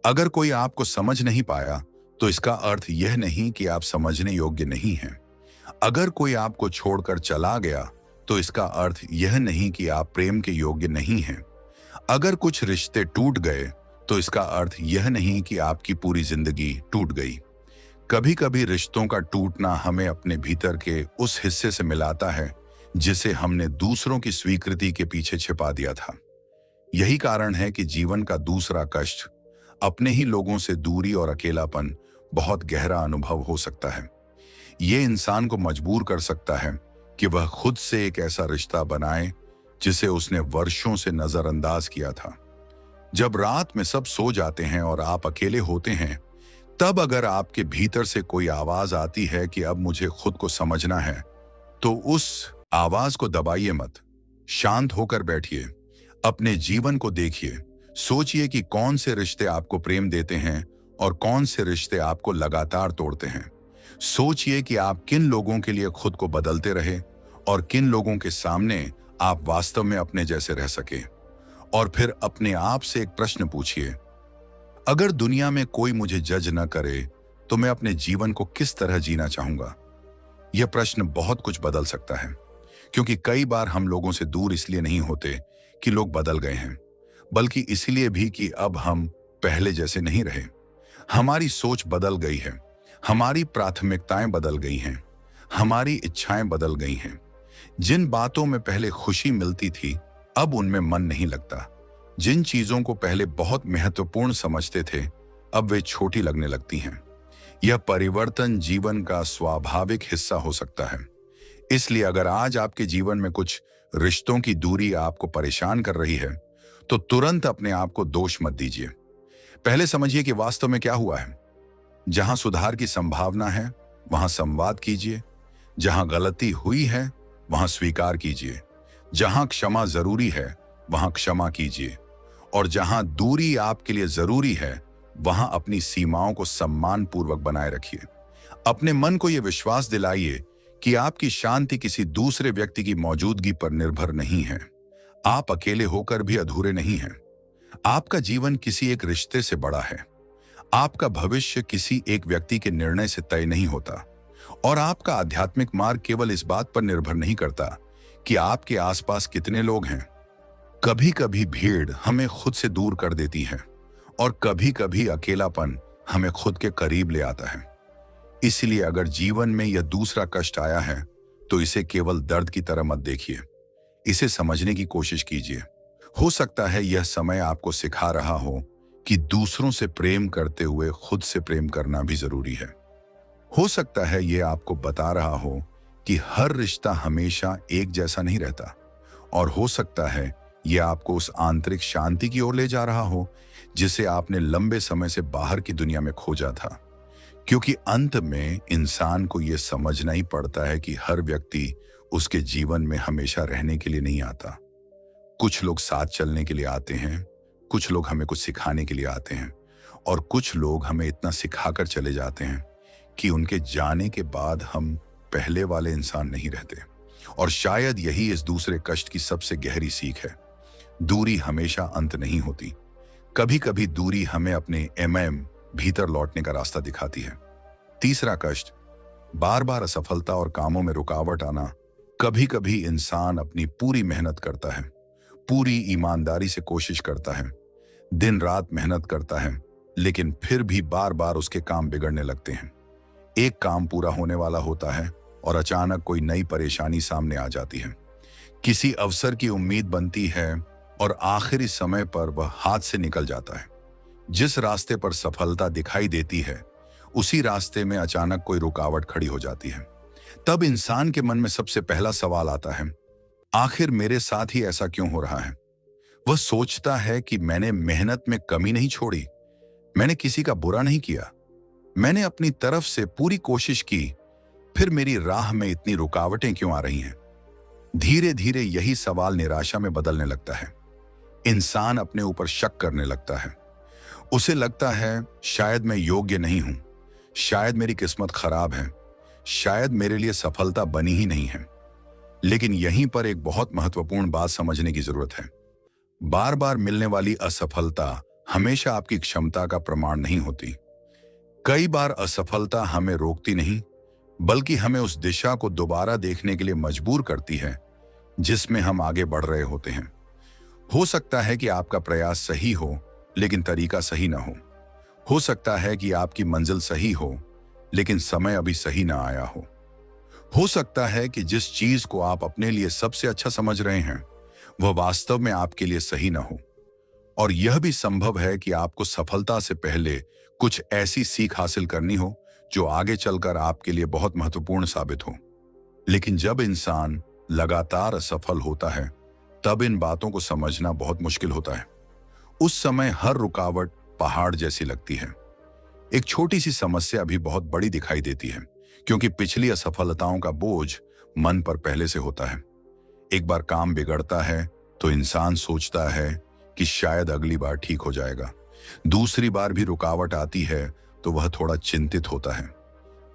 अगर कोई आपको समझ नहीं पाया, तो इसका अर्थ यह नहीं कि आप समझने योग्य नहीं हैं। अगर कोई आपको छोड़कर चला गया, तो इसका अर्थ यह नहीं कि आप प्रेम के योग्य नहीं हैं। अगर कुछ रिश्ते टूट गए, तो इसका अर्थ यह नहीं कि आपकी पूरी जिंदगी टूट गई। कभी कभी रिश्तों का टूटना हमें अपने भीतर के उस हिस्से से मिलाता है जिसे हमने दूसरों की स्वीकृति के पीछे छिपा दिया था। यही कारण है कि जीवन का दूसरा कष्ट, अपने ही लोगों से दूरी और अकेलापन, बहुत गहरा अनुभव हो सकता है। ये इंसान को मजबूर कर सकता है कि वह खुद से एक ऐसा रिश्ता बनाए जिसे उसने वर्षों से नजरअंदाज किया था। जब रात में सब सो जाते हैं और आप अकेले होते हैं, तब अगर आपके भीतर से कोई आवाज आती है कि अब मुझे खुद को समझना है, तो उस आवाज को दबाइए मत। शांत होकर बैठिए, अपने जीवन को देखिए। सोचिए कि कौन से रिश्ते आपको प्रेम देते हैं और कौन से रिश्ते आपको लगातार तोड़ते हैं। सोचिए कि आप किन लोगों के लिए खुद को बदलते रहे और किन लोगों के सामने आप वास्तव में अपने जैसे रह सके। और फिर अपने आप से एक प्रश्न पूछिए, अगर दुनिया में कोई मुझे जज न करे, तो मैं अपने जीवन को किस तरह जीना चाहूंगा? यह प्रश्न बहुत कुछ बदल सकता है, क्योंकि कई बार हम लोगों से दूर इसलिए नहीं होते कि लोग बदल गए हैं, बल्कि इसलिए भी कि अब हम पहले जैसे नहीं रहे। हमारी सोच बदल गई है, हमारी प्राथमिकताएं बदल गई हैं, हमारी इच्छाएं बदल गई हैं। जिन बातों में पहले खुशी मिलती थी, अब उनमें मन नहीं लगता। जिन चीजों को पहले बहुत महत्वपूर्ण समझते थे, अब वे छोटी लगने लगती हैं। यह परिवर्तन जीवन का स्वाभाविक हिस्सा हो सकता है। इसलिए अगर आज आपके जीवन में कुछ रिश्तों की दूरी आपको परेशान कर रही है, तो तुरंत अपने आप को दोष मत दीजिए। पहले समझिए कि वास्तव में क्या हुआ है। जहां सुधार की संभावना है, वहां संवाद कीजिए। जहां गलती हुई है, वहां स्वीकार कीजिए। जहां क्षमा जरूरी है, वहां क्षमा कीजिए। और जहां दूरी आपके लिए जरूरी है, वहां अपनी सीमाओं को सम्मानपूर्वक बनाए रखिए। अपने मन को यह विश्वास दिलाइए कि आपकी शांति किसी दूसरे व्यक्ति की मौजूदगी पर निर्भर नहीं है। आप अकेले होकर भी अधूरे नहीं हैं। आपका जीवन किसी एक रिश्ते से बड़ा है। आपका भविष्य किसी एक व्यक्ति के निर्णय से तय नहीं होता। और आपका आध्यात्मिक मार्ग केवल इस बात पर निर्भर नहीं करता कि आपके आसपास कितने लोग हैं। कभी कभी भीड़ हमें खुद से दूर कर देती है, और कभी कभी अकेलापन हमें खुद के करीब ले आता है। इसलिए अगर जीवन में यह दूसरा कष्ट आया है, तो इसे केवल दर्द की तरह मत देखिए। इसे समझने की कोशिश कीजिए। हो सकता है यह समय आपको सिखा रहा हो कि दूसरों से प्रेम करते हुए खुद से प्रेम करना भी जरूरी है। हो सकता है यह आपको बता रहा हो कि हर रिश्ता हमेशा एक जैसा नहीं रहता। और हो सकता है यह आपको उस आंतरिक शांति की ओर ले जा रहा हो जिसे आपने लंबे समय से बाहर की दुनिया में खोजा था। क्योंकि अंत में इंसान को यह समझना ही पड़ता है कि हर व्यक्ति उसके जीवन में हमेशा रहने के लिए नहीं आता। कुछ लोग साथ चलने के लिए आते हैं, कुछ लोग हमें कुछ सिखाने के लिए आते हैं, और कुछ लोग हमें इतना सिखाकर चले जाते हैं कि उनके जाने के बाद हम पहले वाले इंसान नहीं रहते। और शायद यही इस दूसरे कष्ट की सबसे गहरी सीख है। दूरी हमेशा अंत नहीं होती। कभी कभी दूरी हमें अपने भीतर लौटने का रास्ता दिखाती है। तीसरा कष्ट, बार बार असफलता और कामों में रुकावट आना। कभी कभी इंसान अपनी पूरी मेहनत करता है, पूरी ईमानदारी से कोशिश करता है, दिन रात मेहनत करता है, लेकिन फिर भी बार बार उसके काम बिगड़ने लगते हैं। एक काम पूरा होने वाला होता है और अचानक कोई नई परेशानी सामने आ जाती है। किसी अवसर की उम्मीद बनती है और आखिरी समय पर वह हाथ से निकल जाता है। जिस रास्ते पर सफलता दिखाई देती है, उसी रास्ते में अचानक कोई रुकावट खड़ी हो जाती है। तब इंसान के मन में सबसे पहला सवाल आता है, आखिर मेरे साथ ही ऐसा क्यों हो रहा है? वह सोचता है कि मैंने मेहनत में कमी नहीं छोड़ी, मैंने किसी का बुरा नहीं किया, मैंने अपनी तरफ से पूरी कोशिश की, फिर मेरी राह में इतनी रुकावटें क्यों आ रही हैं? धीरे धीरे यही सवाल निराशा में बदलने लगता है। इंसान अपने ऊपर शक करने लगता है। उसे लगता है शायद मैं योग्य नहीं हूं, शायद मेरी किस्मत खराब है, शायद मेरे लिए सफलता बनी ही नहीं है। लेकिन यहीं पर एक बहुत महत्वपूर्ण बात समझने की जरूरत है। बार बार मिलने वाली असफलता हमेशा आपकी क्षमता का प्रमाण नहीं होती। कई बार असफलता हमें रोकती नहीं, बल्कि हमें उस दिशा को दोबारा देखने के लिए मजबूर करती है जिसमें हम आगे बढ़ रहे होते हैं। हो सकता है कि आपका प्रयास सही हो, लेकिन तरीका सही ना हो सकता है कि आपकी मंजिल सही हो, लेकिन समय अभी सही ना आया हो सकता है कि जिस चीज को आप अपने लिए सबसे अच्छा समझ रहे हैं वह वास्तव में आपके लिए सही ना हो। और यह भी संभव है कि आपको सफलता से पहले कुछ ऐसी सीख हासिल करनी हो जो आगे चलकर आपके लिए बहुत महत्वपूर्ण साबित हो। लेकिन जब इंसान लगातार असफल होता है, तब इन बातों को समझना बहुत मुश्किल होता है। उस समय हर रुकावट पहाड़ जैसी लगती है। एक छोटी सी समस्या भी बहुत बड़ी दिखाई देती है, क्योंकि पिछली असफलताओं का बोझ मन पर पहले से होता है। एक बार काम बिगड़ता है तो इंसान सोचता है कि शायद अगली बार ठीक हो जाएगा। दूसरी बार भी रुकावट आती है तो वह थोड़ा चिंतित होता है।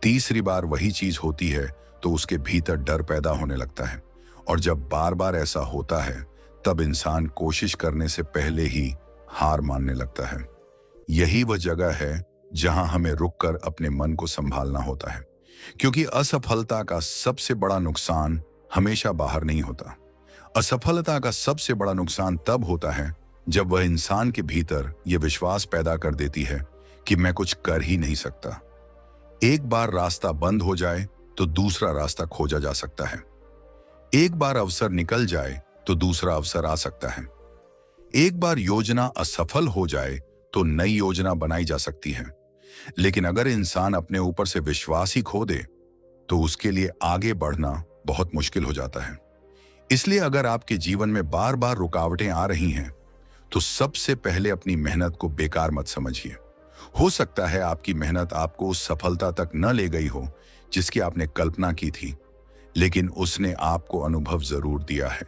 तीसरी बार वही चीज होती है तो उसके भीतर डर पैदा होने लगता है। और जब बार बार ऐसा होता है, तब इंसान कोशिश करने से पहले ही हार मानने लगता है। यही वह जगह है जहां हमें रुककर अपने मन को संभालना होता है, क्योंकि असफलता का सबसे बड़ा नुकसान हमेशा बाहर नहीं होता। असफलता का सबसे बड़ा नुकसान तब होता है जब वह इंसान के भीतर यह विश्वास पैदा कर देती है कि मैं कुछ कर ही नहीं सकता। एक बार रास्ता बंद हो जाए तो दूसरा रास्ता खोजा जा सकता है। एक बार अवसर निकल जाए तो दूसरा अवसर आ सकता है। एक बार योजना असफल हो जाए तो नई योजना बनाई जा सकती है। लेकिन अगर इंसान अपने ऊपर से विश्वास ही खो दे तो उसके लिए आगे बढ़ना बहुत मुश्किल हो जाता है। इसलिए अगर आपके जीवन में बार बार रुकावटें आ रही हैं, तो सबसे पहले अपनी मेहनत को बेकार मत समझिए। हो सकता है आपकी मेहनत आपको उस सफलता तक न ले गई हो जिसकी आपने कल्पना की थी, लेकिन उसने आपको अनुभव जरूर दिया है।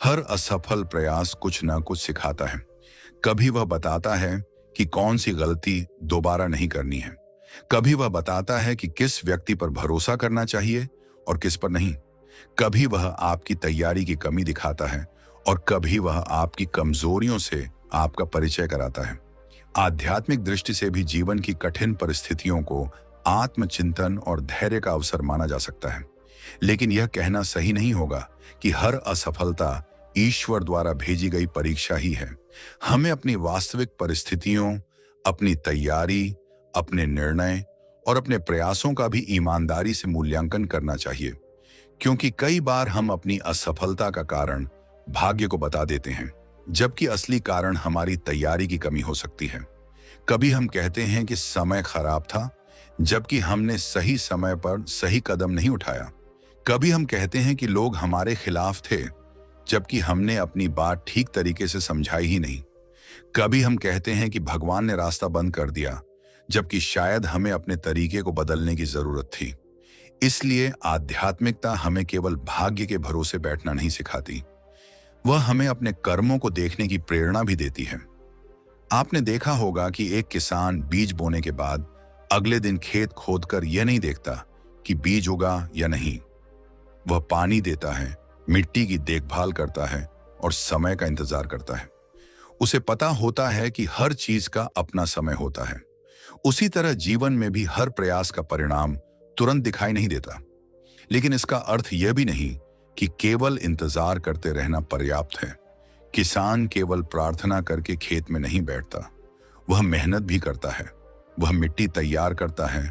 हर असफल प्रयास कुछ ना कुछ सिखाता है। कभी वह बताता है कि कौन सी गलती दोबारा नहीं करनी है। कभी वह बताता है कि किस व्यक्ति पर भरोसा करना चाहिए और किस पर नहीं। कभी वह आपकी तैयारी की कमी दिखाता है और कभी वह आपकी कमजोरियों से आपका परिचय कराता है। आध्यात्मिक दृष्टि से भी जीवन की कठिन परिस्थितियों को आत्मचिंतन और धैर्य का अवसर माना जा सकता है। लेकिन यह कहना सही नहीं होगा कि हर असफलता ईश्वर द्वारा भेजी गई परीक्षा ही है। हमें अपनी वास्तविक परिस्थितियों, अपनी तैयारी, अपने निर्णय और अपने प्रयासों का भी ईमानदारी से मूल्यांकन करना चाहिए, क्योंकि कई बार हम अपनी असफलता का कारण भाग्य को बता देते हैं, जबकि असली कारण हमारी तैयारी की कमी हो सकती है। कभी हम कहते हैं कि समय खराब था, जबकि हमने सही समय पर सही कदम नहीं उठाया। कभी हम कहते हैं कि लोग हमारे खिलाफ थे, जबकि हमने अपनी बात ठीक तरीके से समझाई ही नहीं। कभी हम कहते हैं कि भगवान ने रास्ता बंद कर दिया, जबकि शायद हमें अपने तरीके को बदलने की जरूरत थी। इसलिए आध्यात्मिकता हमें केवल भाग्य के भरोसे बैठना नहीं सिखाती, वह हमें अपने कर्मों को देखने की प्रेरणा भी देती है। आपने देखा होगा कि एक किसान बीज बोने के बाद अगले दिन खेत खोदकर यह नहीं देखता कि बीज उगा या नहीं। वह पानी देता है, मिट्टी की देखभाल करता है और समय का इंतजार करता है। उसे पता होता है कि हर चीज का अपना समय होता है। उसी तरह जीवन में भी हर प्रयास का परिणाम तुरंत दिखाई नहीं देता, लेकिन इसका अर्थ यह भी नहीं कि केवल इंतजार करते रहना पर्याप्त है। किसान केवल प्रार्थना करके खेत में नहीं बैठता, वह मेहनत भी करता है। वह मिट्टी तैयार करता है,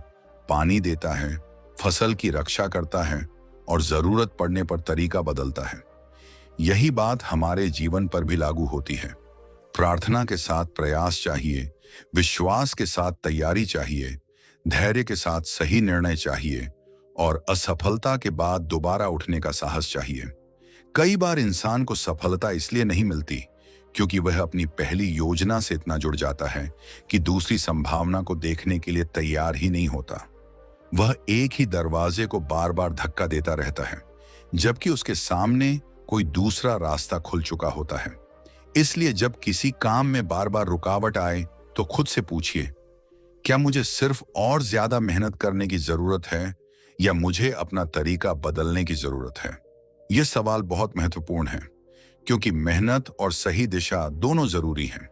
पानी देता है, फसल की रक्षा करता है और जरूरत पड़ने पर तरीका बदलता है। यही बात हमारे जीवन पर भी लागू होती है। प्रार्थना के साथ प्रयास चाहिए, विश्वास के साथ तैयारी चाहिए, धैर्य के साथ सही निर्णय चाहिए और असफलता के बाद दोबारा उठने का साहस चाहिए। कई बार इंसान को सफलता इसलिए नहीं मिलती क्योंकि वह अपनी पहली योजना से इतना जुड़ जाता है कि दूसरी संभावना को देखने के लिए तैयार ही नहीं होता। वह एक ही दरवाजे को बार बार धक्का देता रहता है जबकि उसके सामने कोई दूसरा रास्ता खुल चुका होता है। इसलिए जब किसी काम में बार बार रुकावट आए तो खुद से पूछिए, क्या मुझे सिर्फ और ज्यादा मेहनत करने की जरूरत है या मुझे अपना तरीका बदलने की जरूरत है? यह सवाल बहुत महत्वपूर्ण है क्योंकि मेहनत और सही दिशा दोनों जरूरी हैं।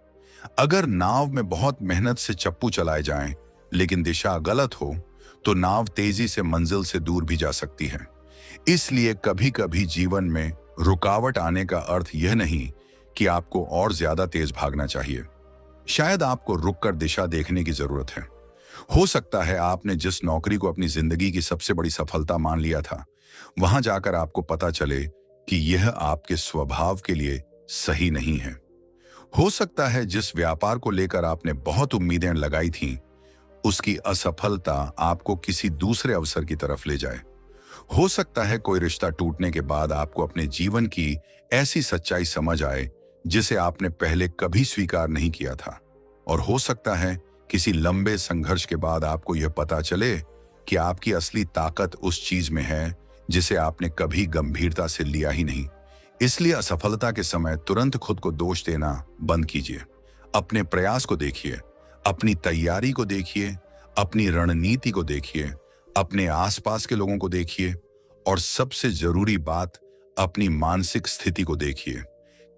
अगर नाव में बहुत मेहनत से चप्पू चलाए जाएं, लेकिन दिशा गलत हो तो नाव तेजी से मंजिल से दूर भी जा सकती है। इसलिए कभी कभी जीवन में रुकावट आने का अर्थ यह नहीं कि आपको और ज्यादा तेज भागना चाहिए। शायद आपको रुककर दिशा देखने की जरूरत है। हो सकता है आपने जिस नौकरी को अपनी जिंदगी की सबसे बड़ी सफलता मान लिया था, वहां जाकर आपको पता चले कि यह आपके स्वभाव के लिए सही नहीं है। हो सकता है जिस व्यापार को लेकर आपने बहुत उम्मीदें लगाई थीं, उसकी असफलता आपको किसी दूसरे अवसर की तरफ ले जाए। हो सकता है कोई रिश्ता टूटने के बाद आपको अपने जीवन की ऐसी सच्चाई समझ आए जिसे आपने पहले कभी स्वीकार नहीं किया था। और हो सकता है किसी लंबे संघर्ष के बाद आपको यह पता चले कि आपकी असली ताकत उस चीज में है जिसे आपने कभी गंभीरता से लिया ही नहीं। इसलिए असफलता के समय तुरंत खुद को दोष देना बंद कीजिए। अपने प्रयास को देखिए, अपनी तैयारी को देखिए, अपनी रणनीति को देखिए, अपने आसपास के लोगों को देखिए और सबसे जरूरी बात, अपनी मानसिक स्थिति को देखिए।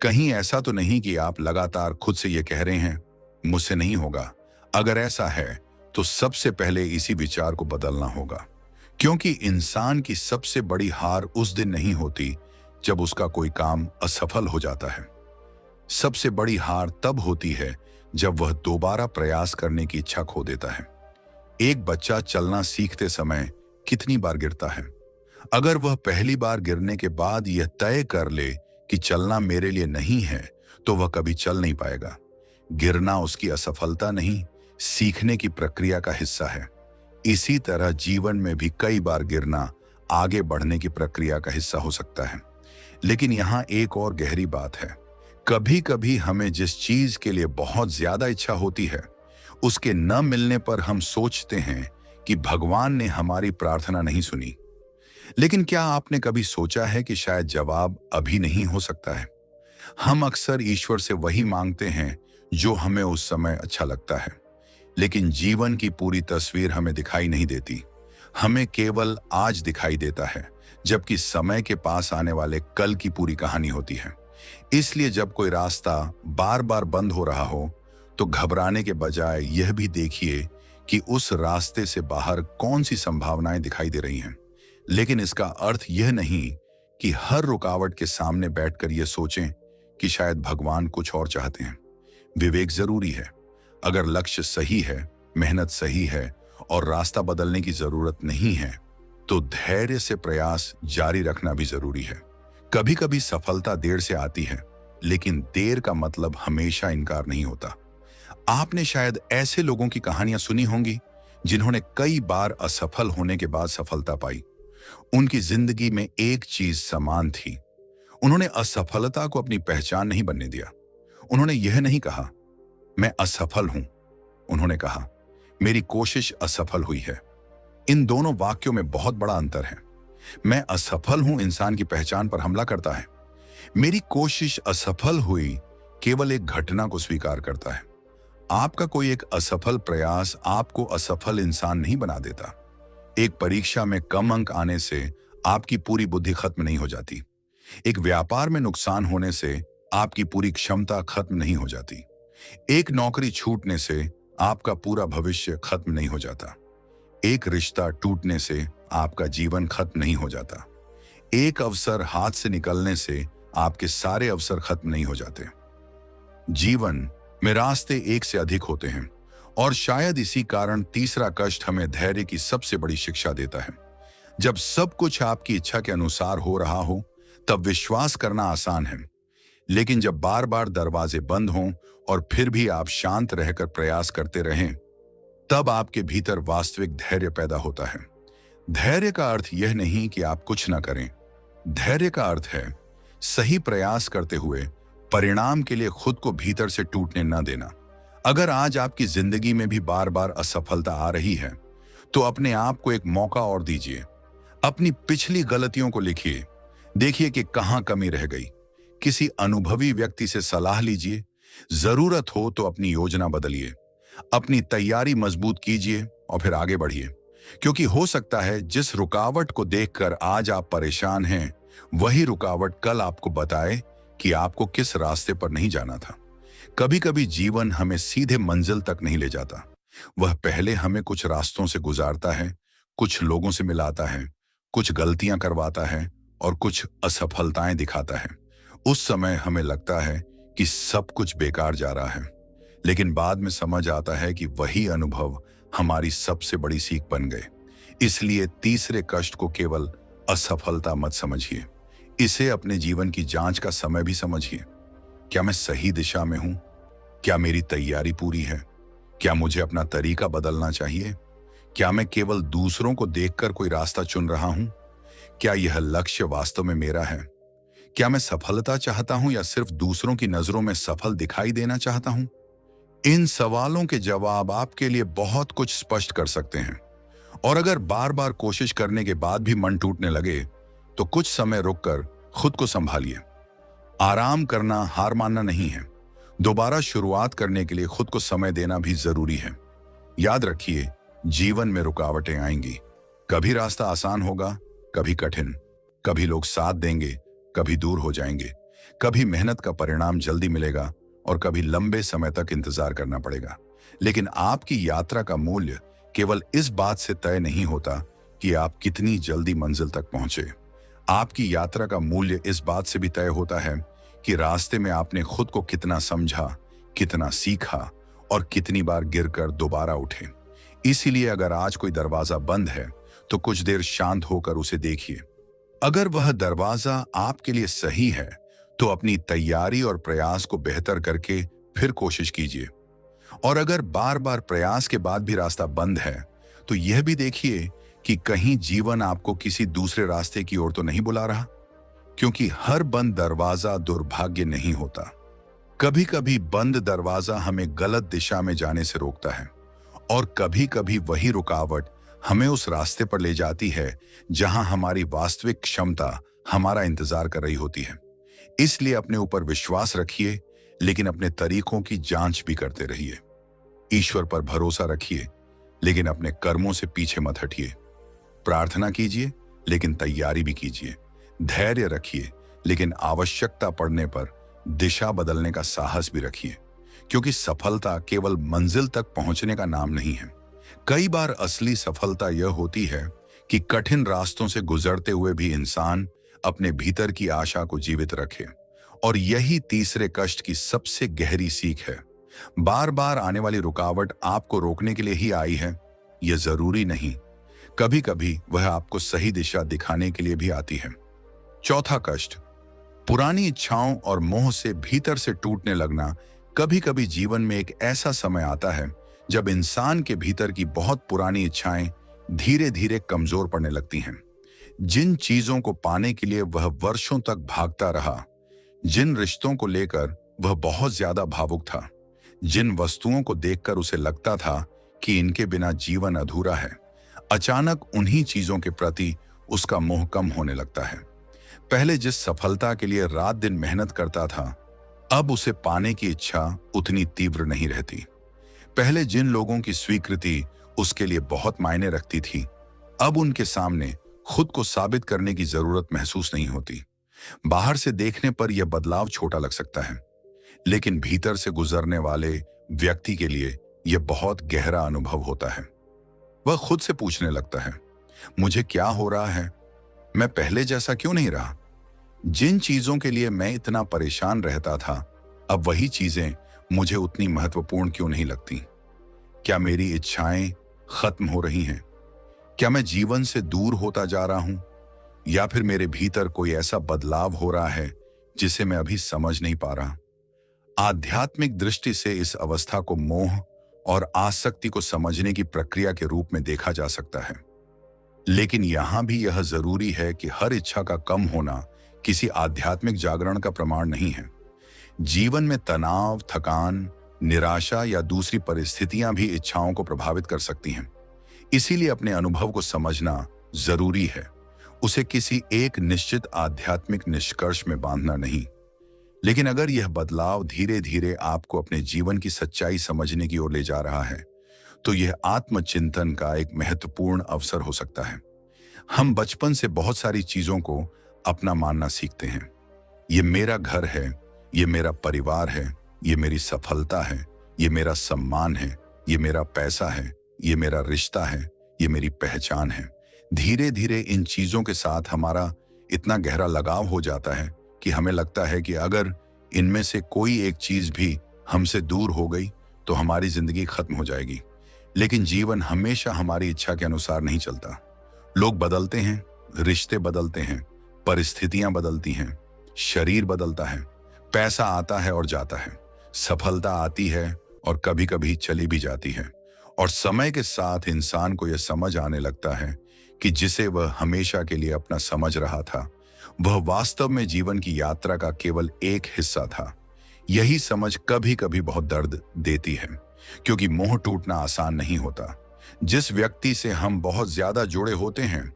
कहीं ऐसा तो नहीं कि आप लगातार खुद से यह कह रहे हैं, मुझसे नहीं होगा। अगर ऐसा है तो सबसे पहले इसी विचार को बदलना होगा, क्योंकि इंसान की सबसे बड़ी हार उस दिन नहीं होती जब उसका कोई काम असफल हो जाता है। सबसे बड़ी हार तब होती है जब वह दोबारा प्रयास करने की इच्छा खो देता है। एक बच्चा चलना सीखते समय कितनी बार गिरता है? अगर वह पहली बार गिरने के बाद यह तय कर ले कि चलना मेरे लिए नहीं है, तो वह कभी चल नहीं पाएगा। गिरना उसकी असफलता नहीं, सीखने की प्रक्रिया का हिस्सा है। इसी तरह जीवन में भी कई बार गिरना आगे बढ़ने की प्रक्रिया का हिस्सा हो सकता है। लेकिन यहाँ एक और गहरी बात है। कभी कभी हमें जिस चीज के लिए बहुत ज्यादा इच्छा होती है, उसके न मिलने पर हम सोचते हैं कि भगवान ने हमारी प्रार्थना नहीं सुनी। लेकिन क्या आपने कभी सोचा है कि शायद जवाब अभी नहीं हो सकता है? हम अक्सर ईश्वर से वही मांगते हैं जो हमें उस समय अच्छा लगता है, लेकिन जीवन की पूरी तस्वीर हमें दिखाई नहीं देती। हमें केवल आज दिखाई देता है, जबकि समय के पास आने वाले कल की पूरी कहानी होती है। इसलिए जब कोई रास्ता बार बार बंद हो रहा हो, तो घबराने के बजाय यह भी देखिए कि उस रास्ते से बाहर कौन सी संभावनाएं दिखाई दे रही हैं। लेकिन इसका अर्थ यह नहीं कि हर रुकावट के सामने बैठकर यह सोचें कि शायद भगवान कुछ और चाहते हैं। विवेक जरूरी है। अगर लक्ष्य सही है, मेहनत सही है और रास्ता बदलने की जरूरत नहीं है, तो धैर्य से प्रयास जारी रखना भी जरूरी है। कभी कभी सफलता देर से आती है, लेकिन देर का मतलब हमेशा इनकार नहीं होता। आपने शायद ऐसे लोगों की कहानियां सुनी होंगी जिन्होंने कई बार असफल होने के बाद सफलता पाई। उनकी जिंदगी में एक चीज समान थी। उन्होंने असफलता को अपनी पहचान नहीं बनने दिया। उन्होंने यह नहीं कहा, मैं असफल हूं। उन्होंने कहा, मेरी कोशिश असफल हुई है। इन दोनों वाक्यों में बहुत बड़ा अंतर है। मैं असफल हूं इंसान की पहचान पर हमला करता है। मेरी कोशिश असफल हुई केवल एक घटना को स्वीकार करता है। आपका कोई एक असफल प्रयास आपको असफल इंसान नहीं बना देता। एक परीक्षा में कम अंक आने से आपकी पूरी बुद्धि खत्म नहीं हो जाती। एक व्यापार में नुकसान होने से आपकी पूरी क्षमता खत्म नहीं हो जाती। एक नौकरी छूटने से आपका पूरा भविष्य खत्म नहीं हो जाता। एक रिश्ता टूटने से आपका जीवन खत्म नहीं हो जाता। एक अवसर हाथ से निकलने से आपके सारे अवसर खत्म नहीं हो जाते। जीवन में रास्ते एक से अधिक होते हैं और शायद इसी कारण तीसरा कष्ट हमें धैर्य की सबसे बड़ी शिक्षा देता है। जब सब कुछ आपकी इच्छा के अनुसार हो रहा हो, तब विश्वास करना आसान है। लेकिन जब बार बार दरवाजे बंद हों और फिर भी आप शांत रहकर प्रयास करते रहें, तब आपके भीतर वास्तविक धैर्य पैदा होता है। धैर्य का अर्थ यह नहीं कि आप कुछ ना करें। धैर्य का अर्थ है सही प्रयास करते हुए परिणाम के लिए खुद को भीतर से टूटने न देना। अगर आज आपकी जिंदगी में भी बार बार असफलता आ रही है, तो अपने आप को एक मौका और दीजिए। अपनी पिछली गलतियों को लिखिए, देखिए कि कहां कमी रह गई। किसी अनुभवी व्यक्ति से सलाह लीजिए। जरूरत हो तो अपनी योजना बदलिए। अपनी तैयारी मजबूत कीजिए और फिर आगे बढ़िए। क्योंकि हो सकता है जिस रुकावट को देखकर आज आप परेशान हैं, वही रुकावट कल आपको बताए कि आपको किस रास्ते पर नहीं जाना था। कभी कभी जीवन हमें सीधे मंजिल तक नहीं ले जाता। वह पहले हमें कुछ रास्तों से गुजारता है, कुछ लोगों से मिलाता है, कुछ गलतियां करवाता है और कुछ असफलताएं दिखाता है। उस समय हमें लगता है कि सब कुछ बेकार जा रहा है, लेकिन बाद में समझ आता है कि वही अनुभव हमारी सबसे बड़ी सीख बन गए। इसलिए तीसरे कष्ट को केवल असफलता मत समझिए, इसे अपने जीवन की जांच का समय भी समझिए। क्या मैं सही दिशा में हूं? क्या मेरी तैयारी पूरी है? क्या मुझे अपना तरीका बदलना चाहिए? क्या मैं केवल दूसरों को देखकर कोई रास्ता चुन रहा हूं? क्या यह लक्ष्य वास्तव में मेरा है? क्या मैं सफलता चाहता हूं या सिर्फ दूसरों की नजरों में सफल दिखाई देना चाहता हूं? इन सवालों के जवाब आपके लिए बहुत कुछ स्पष्ट कर सकते हैं। और अगर बार बार कोशिश करने के बाद भी मन टूटने लगे, तो कुछ समय रुककर खुद को संभालिए। आराम करना हार मानना नहीं है। दोबारा शुरुआत करने के लिए खुद को समय देना भी जरूरी है। याद रखिए, जीवन में रुकावटें आएंगी। कभी रास्ता आसान होगा, कभी कठिन। कभी लोग साथ देंगे, कभी दूर हो जाएंगे। कभी मेहनत का परिणाम जल्दी मिलेगा और कभी लंबे समय तक इंतजार करना पड़ेगा। लेकिन आपकी यात्रा का मूल्य केवल इस बात से तय नहीं होता कि आप कितनी जल्दी मंजिल तक पहुंचे। आपकी यात्रा का मूल्य इस बात से भी तय होता है कि रास्ते में आपने खुद को कितना समझा, कितना सीखा और कितनी बार गिरकर दोबारा उठे। इसीलिए अगर आज कोई दरवाजा बंद है, तो कुछ देर शांत होकर उसे देखिए। अगर वह दरवाजा आपके लिए सही है, तो अपनी तैयारी और प्रयास को बेहतर करके फिर कोशिश कीजिए। और अगर बार बार प्रयास के बाद भी रास्ता बंद है, तो यह भी देखिए कि कहीं जीवन आपको किसी दूसरे रास्ते की ओर तो नहीं बुला रहा। क्योंकि हर बंद दरवाजा दुर्भाग्य नहीं होता। कभी कभी बंद दरवाजा हमें गलत दिशा में जाने से रोकता है, और कभी कभी वही रुकावट हमें उस रास्ते पर ले जाती है जहां हमारी वास्तविक क्षमता हमारा इंतजार कर रही होती है। इसलिए अपने ऊपर विश्वास रखिए, लेकिन अपने तरीकों की जांच भी करते रहिए। ईश्वर पर भरोसा रखिए, लेकिन अपने कर्मों से पीछे मत हटिए। प्रार्थना कीजिए, लेकिन तैयारी भी कीजिए। धैर्य रखिए, लेकिन आवश्यकता पड़ने पर दिशा बदलने का साहस भी रखिए। क्योंकि सफलता केवल मंजिल तक पहुंचने का नाम नहीं है। कई बार असली सफलता यह होती है कि कठिन रास्तों से गुजरते हुए भी इंसान अपने भीतर की आशा को जीवित रखे। और यही तीसरे कष्ट की सबसे गहरी सीख है। बार बार आने वाली रुकावट आपको रोकने के लिए ही आई है, यह जरूरी नहीं। कभी कभी वह आपको सही दिशा दिखाने के लिए भी आती है। चौथा कष्ट, पुरानी इच्छाओं और मोह से भीतर से टूटने लगना। कभी कभी जीवन में एक ऐसा समय आता है जब इंसान के भीतर की बहुत पुरानी इच्छाएं धीरे धीरे कमजोर पड़ने लगती हैं। जिन चीजों को पाने के लिए वह वर्षों तक भागता रहा, जिन रिश्तों को लेकर वह बहुत ज्यादा भावुक था, जिन वस्तुओं को देखकर उसे लगता था कि इनके बिना जीवन अधूरा है, अचानक उन्हीं चीजों के प्रति उसका मोह कम होने लगता है। पहले जिस सफलता के लिए रात दिन मेहनत करता था, अब उसे पाने की इच्छा उतनी तीव्र नहीं रहती। पहले जिन लोगों की स्वीकृति उसके लिए बहुत मायने रखती थी, अब उनके सामने खुद को साबित करने की जरूरत महसूस नहीं होती। बाहर से देखने पर यह बदलाव छोटा लग सकता है, लेकिन भीतर से गुजरने वाले व्यक्ति के लिए यह बहुत गहरा अनुभव होता है। वह खुद से पूछने लगता है, मुझे क्या हो रहा है? मैं पहले जैसा क्यों नहीं रहा? जिन चीजों के लिए मैं इतना परेशान रहता था, अब वही चीजें मुझे उतनी महत्वपूर्ण क्यों नहीं लगती? क्या मेरी इच्छाएं खत्म हो रही हैं? क्या मैं जीवन से दूर होता जा रहा हूं? या फिर मेरे भीतर कोई ऐसा बदलाव हो रहा है जिसे मैं अभी समझ नहीं पा रहा? आध्यात्मिक दृष्टि से इस अवस्था को मोह और आसक्ति को समझने की प्रक्रिया के रूप में देखा जा सकता है। लेकिन यहां भी यह जरूरी है कि हर इच्छा का कम होना किसी आध्यात्मिक जागरण का प्रमाण नहीं है। जीवन में तनाव, थकान, निराशा या दूसरी परिस्थितियां भी इच्छाओं को प्रभावित कर सकती हैं। इसीलिए अपने अनुभव को समझना जरूरी है, उसे किसी एक निश्चित आध्यात्मिक निष्कर्ष में बांधना नहीं। लेकिन अगर यह बदलाव धीरे धीरे आपको अपने जीवन की सच्चाई समझने की ओर ले जा रहा है, तो यह आत्मचिंतन का एक महत्वपूर्ण अवसर हो सकता है। हम बचपन से बहुत सारी चीजों को अपना मानना सीखते हैं। ये मेरा घर है, ये मेरा परिवार है, ये मेरी सफलता है, ये मेरा सम्मान है, ये मेरा पैसा है, ये मेरा रिश्ता है, ये मेरी पहचान है। धीरे धीरे इन चीजों के साथ हमारा इतना गहरा लगाव हो जाता है कि हमें लगता है कि अगर इनमें से कोई एक चीज भी हमसे दूर हो गई तो हमारी जिंदगी खत्म हो जाएगी। लेकिन जीवन हमेशा हमारी इच्छा के अनुसार नहीं चलता। लोग बदलते हैं, रिश्ते बदलते हैं, परिस्थितियां बदलती हैं, शरीर बदलता है, पैसा आता है और जाता है, सफलता आती है और कभी कभी चली भी जाती है। और समय के साथ इंसान को यह समझ आने लगता है कि जिसे वह हमेशा के लिए अपना समझ रहा था, वह वास्तव में जीवन की यात्रा का केवल एक हिस्सा था। यही समझ कभी कभी बहुत दर्द देती है, क्योंकि मोह टूटना आसान नहीं होता। जिस व्यक्ति से हम बहुत ज्यादा जुड़े होते हैं,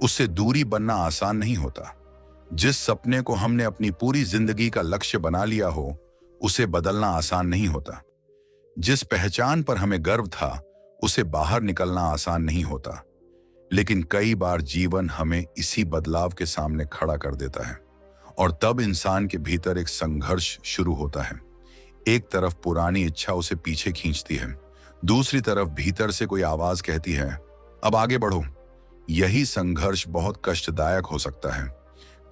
उससे दूरी बनना आसान नहीं होता। जिस सपने को हमने अपनी पूरी जिंदगी का लक्ष्य बना लिया हो, उसे बदलना आसान नहीं होता। जिस पहचान पर हमें गर्व था, उसे बाहर निकलना आसान नहीं होता। लेकिन कई बार जीवन हमें इसी बदलाव के सामने खड़ा कर देता है, और तब इंसान के भीतर एक संघर्ष शुरू होता है। एक तरफ पुरानी इच्छा उसे पीछे खींचती है, दूसरी तरफ भीतर से कोई आवाज कहती है, अब आगे बढ़ो। यही संघर्ष बहुत कष्टदायक हो सकता है।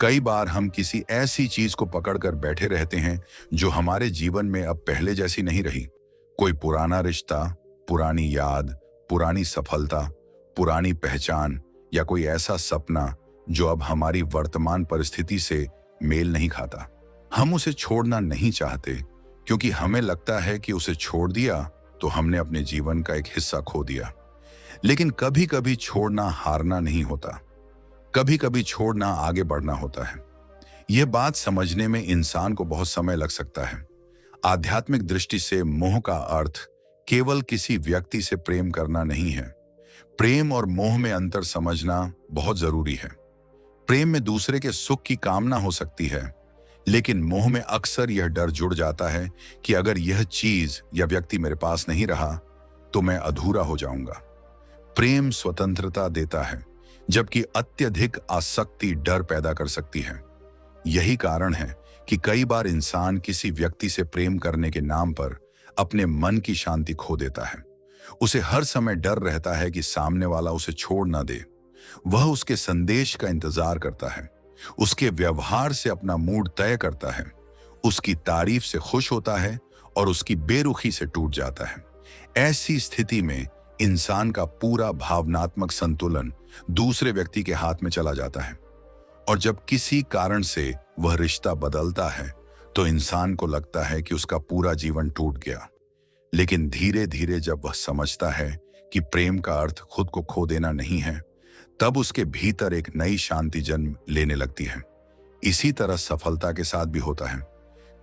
कई बार हम किसी ऐसी चीज को पकड़कर बैठे रहते हैं जो हमारे जीवन में अब पहले जैसी नहीं रही। कोई पुराना रिश्ता, पुरानी याद, पुरानी सफलता, पुरानी पहचान, या कोई ऐसा सपना जो अब हमारी वर्तमान परिस्थिति से मेल नहीं खाता। हम उसे छोड़ना नहीं चाहते, क्योंकि हमें लगता है कि उसे छोड़ दिया तो हमने अपने जीवन का एक हिस्सा खो दिया। लेकिन कभी कभी छोड़ना हारना नहीं होता, कभी कभी छोड़ना आगे बढ़ना होता है। यह बात समझने में इंसान को बहुत समय लग सकता है। आध्यात्मिक दृष्टि से मोह का अर्थ केवल किसी व्यक्ति से प्रेम करना नहीं है। प्रेम और मोह में अंतर समझना बहुत जरूरी है। प्रेम में दूसरे के सुख की कामना हो सकती है, लेकिन मोह में अक्सर यह डर जुड़ जाता है कि अगर यह चीज या व्यक्ति मेरे पास नहीं रहा तो मैं अधूरा हो जाऊंगा। प्रेम स्वतंत्रता देता है, जबकि अत्यधिक आसक्ति डर पैदा कर सकती है। यही कारण है कि कई बार इंसान किसी व्यक्ति से प्रेम करने के नाम पर अपने मन की शांति खो देता है। उसे हर समय डर रहता है कि सामने वाला उसे छोड़ ना दे। वह उसके संदेश का इंतजार करता है, उसके व्यवहार से अपना मूड तय करता है, उसकी तारीफ से खुश होता है और उसकी बेरुखी से टूट जाता है। ऐसी स्थिति में इंसान का पूरा भावनात्मक संतुलन दूसरे व्यक्ति के हाथ में चला जाता है, और जब किसी कारण से वह रिश्ता बदलता है तो इंसान को लगता है कि उसका पूरा जीवन टूट गया। लेकिन धीरे धीरे जब वह समझता है कि प्रेम का अर्थ खुद को खो देना नहीं है, तब उसके भीतर एक नई शांति जन्म लेने लगती है। इसी तरह सफलता के साथ भी होता है।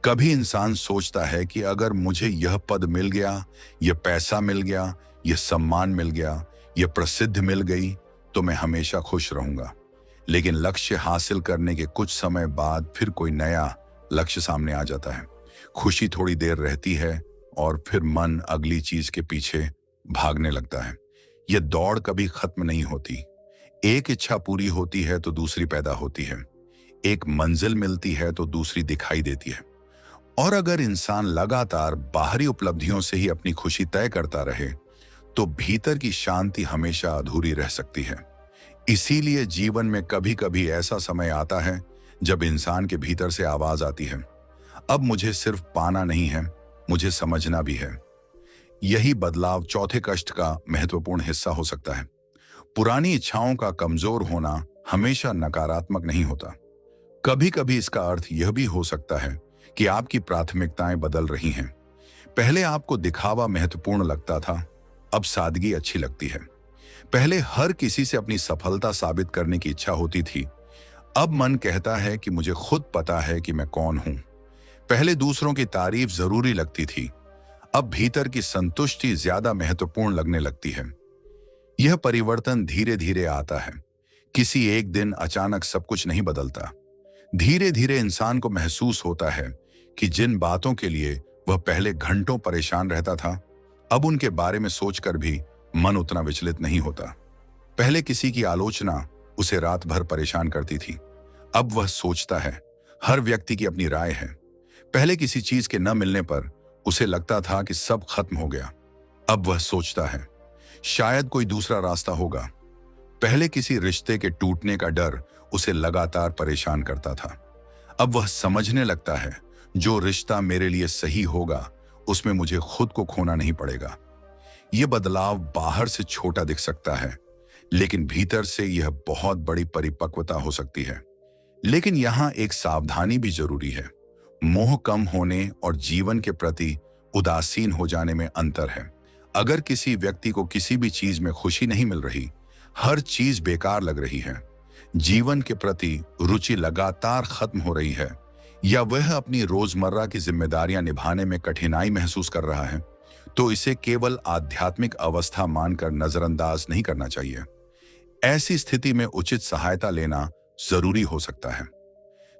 कभी इंसान सोचता है कि अगर मुझे यह पद मिल गया, यह पैसा मिल गया, यह सम्मान मिल गया, यह प्रसिद्ध मिल गई, तो मैं हमेशा खुश रहूंगा। लेकिन लक्ष्य हासिल करने के कुछ समय बाद फिर कोई नया लक्ष्य सामने आ जाता है। खुशी थोड़ी देर रहती है और फिर मन अगली चीज के पीछे भागने लगता है। यह दौड़ कभी खत्म नहीं होती। एक इच्छा पूरी होती है तो दूसरी पैदा होती है, एक मंजिल मिलती है तो दूसरी दिखाई देती है। और अगर इंसान लगातार बाहरी उपलब्धियों से ही अपनी खुशी तय करता रहे तो भीतर की शांति हमेशा अधूरी रह सकती है। इसीलिए जीवन में कभी कभी ऐसा समय आता है जब इंसान के भीतर से आवाज आती है, अब मुझे सिर्फ पाना नहीं है, मुझे समझना भी है। यही बदलाव चौथे कष्ट का महत्वपूर्ण हिस्सा हो सकता है। पुरानी इच्छाओं का कमजोर होना हमेशा नकारात्मक नहीं होता। कभी कभी इसका अर्थ यह भी हो सकता है कि आपकी प्राथमिकताएं बदल रही हैं। पहले आपको दिखावा महत्वपूर्ण लगता था, अब सादगी अच्छी लगती है। पहले हर किसी से अपनी सफलता साबित करने की इच्छा होती थी, अब मन कहता है कि मुझे खुद पता है कि मैं कौन हूं। पहले दूसरों की तारीफ जरूरी लगती थी, अब भीतर की संतुष्टि ज्यादा महत्वपूर्ण लगने लगती है। यह परिवर्तन धीरे धीरे आता है, किसी एक दिन अचानक सब कुछ नहीं बदलता। धीरे धीरे इंसान को महसूस होता है कि जिन बातों के लिए वह पहले घंटों परेशान रहता था, अब उनके बारे में सोचकर भी मन उतना विचलित नहीं होता। पहले किसी की आलोचना उसे रात भर परेशान करती थी, अब वह सोचता है हर व्यक्ति की अपनी राय है। पहले किसी चीज के न मिलने पर उसे लगता था कि सब खत्म हो गया, अब वह सोचता है शायद कोई दूसरा रास्ता होगा। पहले किसी रिश्ते के टूटने का डर उसे लगातार परेशान करता था, अब वह समझने लगता है जो रिश्ता मेरे लिए सही होगा उसमें मुझे खुद को खोना नहीं पड़ेगा। यह बदलाव बाहर से छोटा दिख सकता है, लेकिन भीतर से यह बहुत बड़ी परिपक्वता हो सकती है। लेकिन यहां एक सावधानी भी जरूरी है। मोह कम होने और जीवन के प्रति उदासीन हो जाने में अंतर है। अगर किसी व्यक्ति को किसी भी चीज में खुशी नहीं मिल रही, हर चीज बेकार लग रही है, जीवन के प्रति रुचि लगातार खत्म हो रही है, या वह अपनी रोजमर्रा की जिम्मेदारियां निभाने में कठिनाई महसूस कर रहा है, तो इसे केवल आध्यात्मिक अवस्था मानकर नजरअंदाज नहीं करना चाहिए। ऐसी स्थिति में उचित सहायता लेना जरूरी हो सकता है।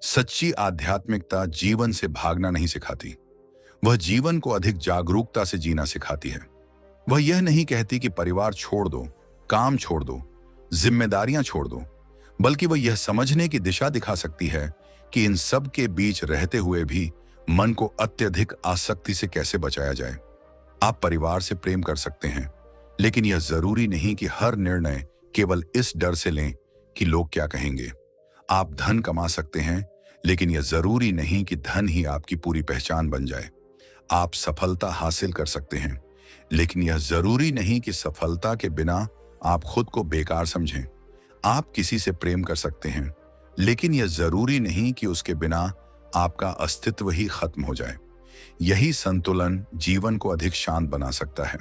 सच्ची आध्यात्मिकता जीवन से भागना नहीं सिखाती, वह जीवन को अधिक जागरूकता से जीना सिखाती है। वह यह नहीं कहती कि परिवार छोड़ दो, काम छोड़ दो, जिम्मेदारियां छोड़ दो, बल्कि वह यह समझने की दिशा दिखा सकती है कि इन सब के बीच रहते हुए भी मन को अत्यधिक आसक्ति से कैसे बचाया जाए। आप परिवार से प्रेम कर सकते हैं, लेकिन यह जरूरी नहीं कि हर निर्णय केवल इस डर से लें कि लोग क्या कहेंगे। आप धन कमा सकते हैं, लेकिन यह जरूरी नहीं कि धन ही आपकी पूरी पहचान बन जाए। आप सफलता हासिल कर सकते हैं, लेकिन यह जरूरी नहीं कि सफलता के बिना आप खुद को बेकार समझें। आप किसी से प्रेम कर सकते हैं, लेकिन यह जरूरी नहीं कि उसके बिना आपका अस्तित्व ही खत्म हो जाए। यही संतुलन जीवन को अधिक शांत बना सकता है।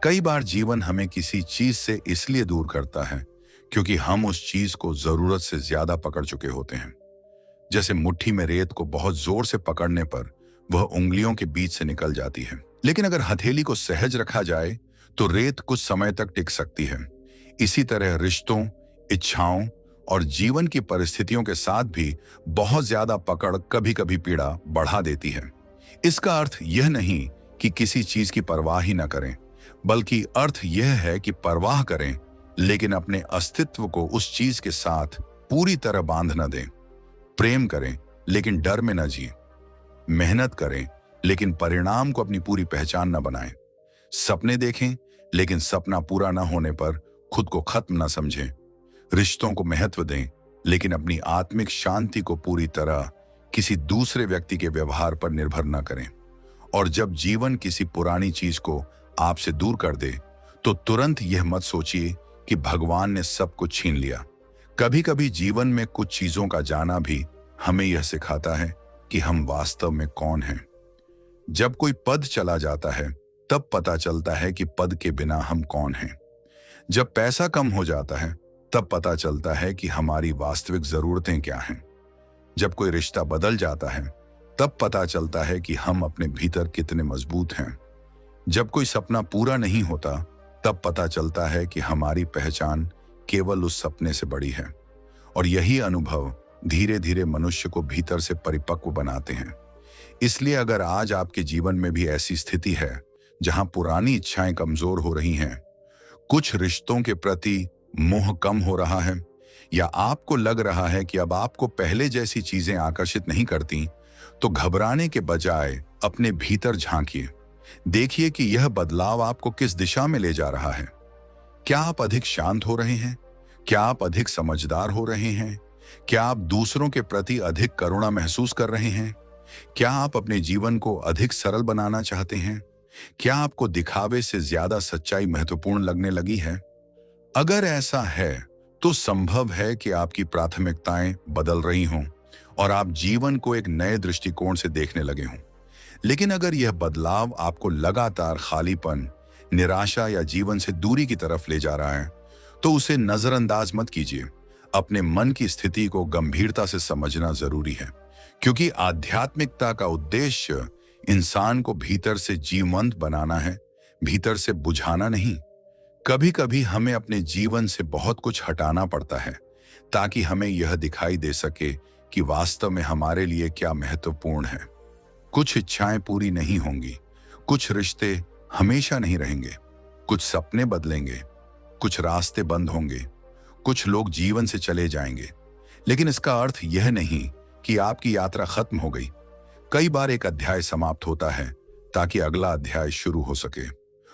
कई बार जीवन हमें किसी चीज से इसलिए दूर करता है क्योंकि हम उस चीज को जरूरत से ज्यादा पकड़ चुके होते हैं। जैसे मुट्ठी में रेत को बहुत जोर से पकड़ने पर वह उंगलियों के बीच से निकल जाती है, लेकिन अगर हथेली को सहज रखा जाए तो रेत कुछ समय तक टिक सकती है। इसी तरह रिश्तों, इच्छाओं और जीवन की परिस्थितियों के साथ भी बहुत ज्यादा पकड़ कभी कभी पीड़ा बढ़ा देती है। इसका अर्थ यह नहीं कि किसी चीज की परवाह ही न करें, बल्कि अर्थ यह है कि परवाह करें, लेकिन अपने अस्तित्व को उस चीज के साथ पूरी तरह बांध न दें। प्रेम करें, लेकिन डर में न जिए। मेहनत करें, लेकिन परिणाम को अपनी पूरी पहचान न बनाएं। सपने देखें, लेकिन सपना पूरा न होने पर खुद को खत्म न समझें। रिश्तों को महत्व दें, लेकिन अपनी आत्मिक शांति को पूरी तरह किसी दूसरे व्यक्ति के व्यवहार पर निर्भर न करें। और जब जीवन किसी पुरानी चीज को आपसे दूर कर दे, तो तुरंत यह मत सोचिए कि भगवान ने सब कुछ छीन लिया। कभी कभी जीवन में कुछ चीजों का जाना भी हमें यह सिखाता है कि हम वास्तव में कौन हैं। जब कोई पद चला जाता है, तब पता चलता है कि पद के बिना हम कौन हैं। जब पैसा कम हो जाता है, तब पता चलता है कि हमारी वास्तविक जरूरतें क्या हैं। जब कोई रिश्ता बदल जाता है, तब पता चलता है कि हम अपने भीतर कितने मजबूत हैं। जब कोई सपना पूरा नहीं होता, तब पता चलता है कि हमारी पहचान केवल उस सपने से बड़ी है। और यही अनुभव धीरे धीरे मनुष्य को भीतर से परिपक्व बनाते हैं। इसलिए अगर आज आपके जीवन में भी ऐसी स्थिति है जहां पुरानी इच्छाएं कमजोर हो रही हैं, कुछ रिश्तों के प्रति मोह कम हो रहा है, या आपको लग रहा है कि अब आपको पहले जैसी चीजें आकर्षित नहीं करती, तो घबराने के बजाय अपने भीतर झांकिए। देखिए कि यह बदलाव आपको किस दिशा में ले जा रहा है। क्या आप अधिक शांत हो रहे हैं? क्या आप अधिक समझदार हो रहे हैं? क्या आप दूसरों के प्रति अधिक करुणा महसूस कर रहे हैं? क्या आप अपने जीवन को अधिक सरल बनाना चाहते हैं? क्या आपको दिखावे से ज्यादा सच्चाई महत्वपूर्ण लगने लगी है? अगर ऐसा है, तो संभव है कि आपकी प्राथमिकताएं बदल रही हों और आप जीवन को एक नए दृष्टिकोण से देखने लगे हों। लेकिन अगर यह बदलाव आपको लगातार खालीपन, निराशा या जीवन से दूरी की तरफ ले जा रहा है, तो उसे नजरअंदाज मत कीजिए। अपने मन की स्थिति को गंभीरता से समझना जरूरी है, क्योंकि आध्यात्मिकता का उद्देश्य इंसान को भीतर से जीवंत बनाना है, भीतर से बुझाना नहीं। कभी कभी हमें अपने जीवन से बहुत कुछ हटाना पड़ता है ताकि हमें यह दिखाई दे सके कि वास्तव में हमारे लिए क्या महत्वपूर्ण है। कुछ इच्छाएं पूरी नहीं होंगी, कुछ रिश्ते हमेशा नहीं रहेंगे, कुछ सपने बदलेंगे, कुछ रास्ते बंद होंगे, कुछ लोग जीवन से चले जाएंगे। लेकिन इसका अर्थ यह नहीं कि आपकी यात्रा खत्म हो गई। कई बार एक अध्याय समाप्त होता है ताकि अगला अध्याय शुरू हो सके।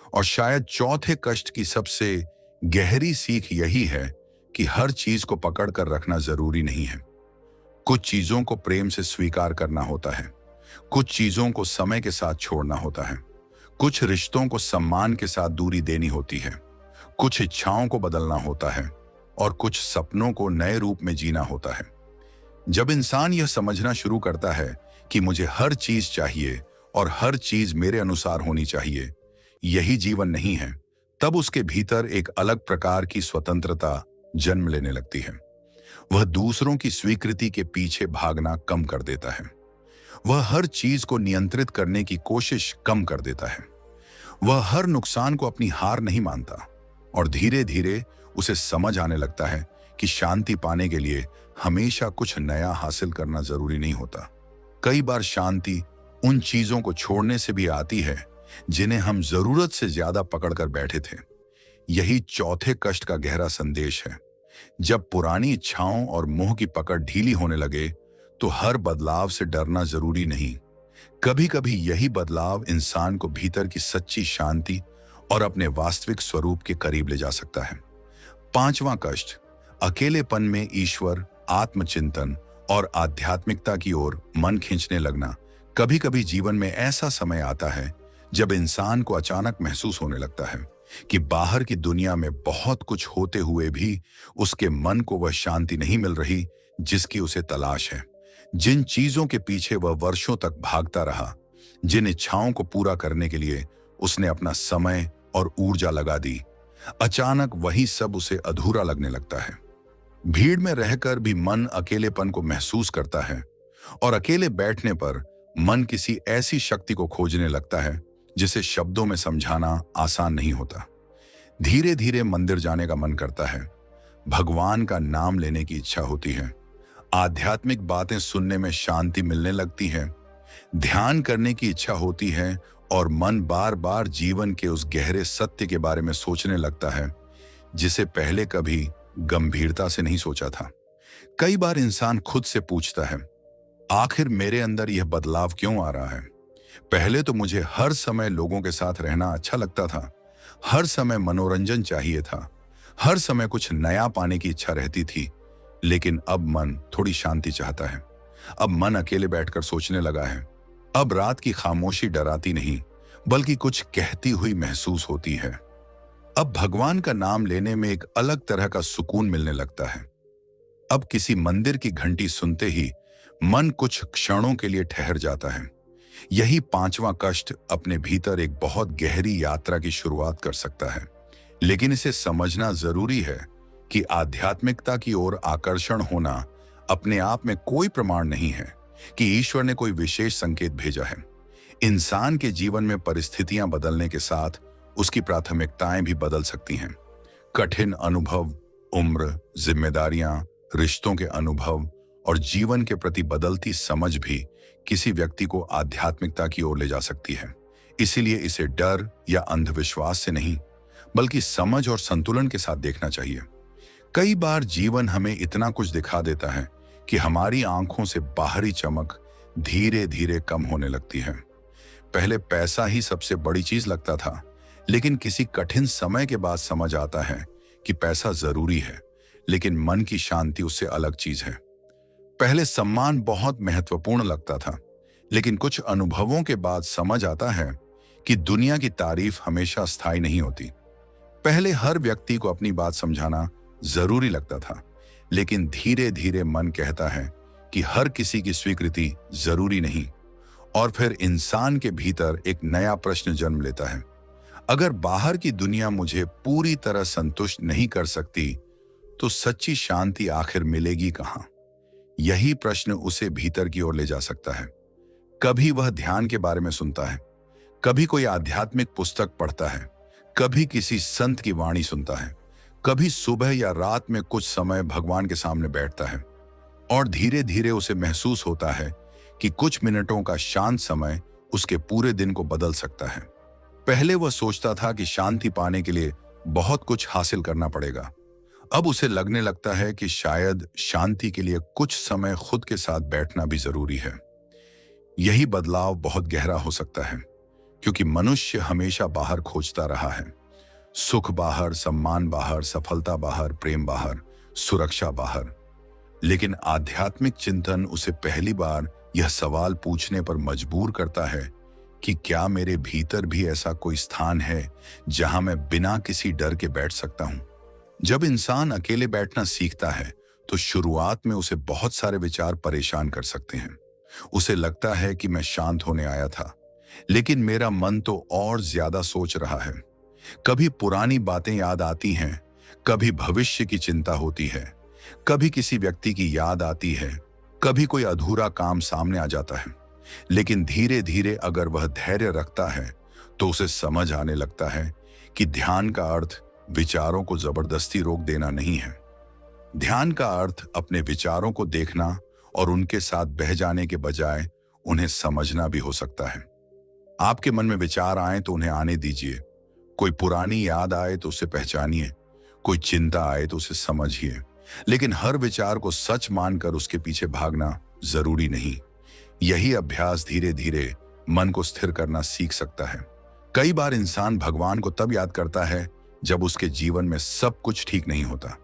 और शायद चौथे कष्ट की सबसे गहरी सीख यही है कि हर चीज को पकड़ कर रखना जरूरी नहीं है। कुछ चीजों को प्रेम से स्वीकार करना होता है, कुछ चीजों को समय के साथ छोड़ना होता है, कुछ रिश्तों को सम्मान के साथ दूरी देनी होती है, कुछ इच्छाओं को बदलना होता है और कुछ सपनों को नए रूप में जीना होता है। जब इंसान यह समझना शुरू करता है कि मुझे हर चीज चाहिए और हर चीज मेरे अनुसार होनी चाहिए, यही जीवन नहीं है, तब उसके भीतर एक अलग प्रकार की स्वतंत्रता जन्म लेने लगती है। वह दूसरों की स्वीकृति के पीछे भागना कम कर देता है, वह हर चीज को नियंत्रित करने की कोशिश कम कर देता है, वह हर नुकसान को अपनी हार नहीं मानता और धीरे धीरे उसे समझ आने लगता है कि शांति पाने के लिए हमेशा कुछ नया हासिल करना जरूरी नहीं होता। कई बार शांति उन चीजों को छोड़ने से भी आती है जिन्हें हम जरूरत से ज्यादा पकड़कर बैठे थे। यही चौथे कष्ट का गहरा संदेश है। जब पुरानी इच्छाओं और मोह की पकड़ ढीली होने लगे तो हर बदलाव से डरना जरूरी नहीं। कभी कभी यही बदलाव इंसान को भीतर की सच्ची शांति और अपने वास्तविक स्वरूप के करीब ले जा सकता है। पांचवां कष्ट, अकेलेपन में ईश्वर, आत्मचिंतन और आध्यात्मिकता की ओर मन खींचने लगना। कभी कभी जीवन में ऐसा समय आता है जब इंसान को अचानक महसूस होने लगता है कि बाहर की दुनिया में बहुत कुछ होते हुए भी उसके मन को वह शांति नहीं मिल रही जिसकी उसे तलाश है। जिन चीजों के पीछे वह वर्षों तक भागता रहा, जिन इच्छाओं को पूरा करने के लिए उसने अपना समय और ऊर्जा लगा दी, अचानक वही सब उसे अधूरा लगने लगता है। भीड़ में रहकर भी मन अकेलेपन को महसूस करता है और अकेले बैठने पर मन किसी ऐसी शक्ति को खोजने लगता है जिसे शब्दों में समझाना आसान नहीं होता। धीरे धीरे मंदिर जाने का मन करता है, भगवान का नाम लेने की इच्छा होती है, आध्यात्मिक बातें सुनने में शांति मिलने लगती है, ध्यान करने की इच्छा होती है और मन बार बार जीवन के उस गहरे सत्य के बारे में सोचने लगता है जिसे पहले कभी गंभीरता से नहीं सोचा था। कई बार इंसान खुद से पूछता है, आखिर मेरे अंदर यह बदलाव क्यों आ रहा है? पहले तो मुझे हर समय लोगों के साथ रहना अच्छा लगता था, हर समय मनोरंजन चाहिए था, हर समय कुछ नया पाने की इच्छा रहती थी, लेकिन अब मन थोड़ी शांति चाहता है। अब मन अकेले बैठकर सोचने लगा है। अब रात की खामोशी डराती नहीं बल्कि कुछ कहती हुई महसूस होती है। अब भगवान का नाम लेने में एक अलग तरह का सुकून मिलने लगता है। अब किसी मंदिर की घंटी सुनते ही मन कुछ क्षणों के लिए ठहर जाता है। यही पांचवां कष्ट अपने भीतर एक बहुत गहरी यात्रा की शुरुआत कर सकता है, लेकिन इसे समझना जरूरी है कि आध्यात्मिकता की ओर आकर्षण होना अपने आप में कोई प्रमाण नहीं है कि ईश्वर ने कोई विशेष संकेत भेजा है। इंसान के जीवन में परिस्थितियां बदलने के साथ उसकी प्राथमिकताएं भी बदल सकती हैं। कठिन अनुभव, उम्र, जिम्मेदारियां, रिश्तों के अनुभव और जीवन के प्रति बदलती समझ भी किसी व्यक्ति को आध्यात्मिकता की ओर ले जा सकती है। इसीलिए इसे डर या अंधविश्वास से नहीं बल्कि समझ और संतुलन के साथ देखना चाहिए। कई बार जीवन हमें इतना कुछ दिखा देता है कि हमारी आंखों से बाहरी चमक धीरे धीरे कम होने लगती है। पहले पैसा ही सबसे बड़ी चीज लगता था, लेकिन किसी कठिन समय के बाद समझ आता है कि पैसा जरूरी है, लेकिन मन की शांति उससे अलग चीज है। पहले सम्मान बहुत महत्वपूर्ण लगता था, लेकिन कुछ अनुभवों के बाद समझ आता है कि दुनिया की तारीफ हमेशा स्थायी नहीं होती। पहले हर व्यक्ति को अपनी बात समझाना जरूरी लगता था, लेकिन धीरे धीरे मन कहता है कि हर किसी की स्वीकृति जरूरी नहीं। और फिर इंसान के भीतर एक नया प्रश्न जन्म लेता है, अगर बाहर की दुनिया मुझे पूरी तरह संतुष्ट नहीं कर सकती तो सच्ची शांति आखिर मिलेगी कहाँ? यही प्रश्न उसे भीतर की ओर ले जा सकता है। कभी वह ध्यान के बारे में सुनता है, कभी कोई आध्यात्मिक पुस्तक पढ़ता है, कभी किसी संत की वाणी सुनता है, कभी सुबह या रात में कुछ समय भगवान के सामने बैठता है, और धीरे धीरे उसे महसूस होता है कि कुछ मिनटों का शांत समय उसके पूरे दिन को बदल सकता है। पहले वह सोचता था कि शांति पाने के लिए बहुत कुछ हासिल करना पड़ेगा। अब उसे लगने लगता है कि शायद शांति के लिए कुछ समय खुद के साथ बैठना भी जरूरी है। यही बदलाव बहुत गहरा हो सकता है, क्योंकि मनुष्य हमेशा बाहर खोजता रहा है। सुख बाहर, सम्मान बाहर, सफलता बाहर, प्रेम बाहर, सुरक्षा बाहर। लेकिन आध्यात्मिक चिंतन उसे पहली बार यह सवाल पूछने पर मजबूर करता है कि क्या मेरे भीतर भी ऐसा कोई स्थान है जहां मैं बिना किसी डर के बैठ सकता हूं। जब इंसान अकेले बैठना सीखता है तो शुरुआत में उसे बहुत सारे विचार परेशान कर सकते हैं। उसे लगता है कि मैं शांत होने आया था, लेकिन मेरा मन तो और ज्यादा सोच रहा है। कभी पुरानी बातें याद आती हैं, कभी भविष्य की चिंता होती है, कभी किसी व्यक्ति की याद आती है, कभी कोई अधूरा काम सामने आ जाता है। लेकिन धीरे धीरे अगर वह धैर्य रखता है तो उसे समझ आने लगता है कि ध्यान का अर्थ विचारों को जबरदस्ती रोक देना नहीं है। ध्यान का अर्थ अपने विचारों को देखना और उनके साथ बह जाने के बजाय उन्हें समझना भी हो सकता है। आपके मन में विचार आए तो उन्हें आने दीजिए। कोई पुरानी याद आए तो उसे पहचानिए, कोई चिंता आए तो उसे समझिए, लेकिन हर विचार को सच मानकर उसके पीछे भागना जरूरी नहीं। यही अभ्यास धीरे धीरे मन को स्थिर करना सीख सकता है। कई बार इंसान भगवान को तब याद करता है जब उसके जीवन में सब कुछ ठीक नहीं होता।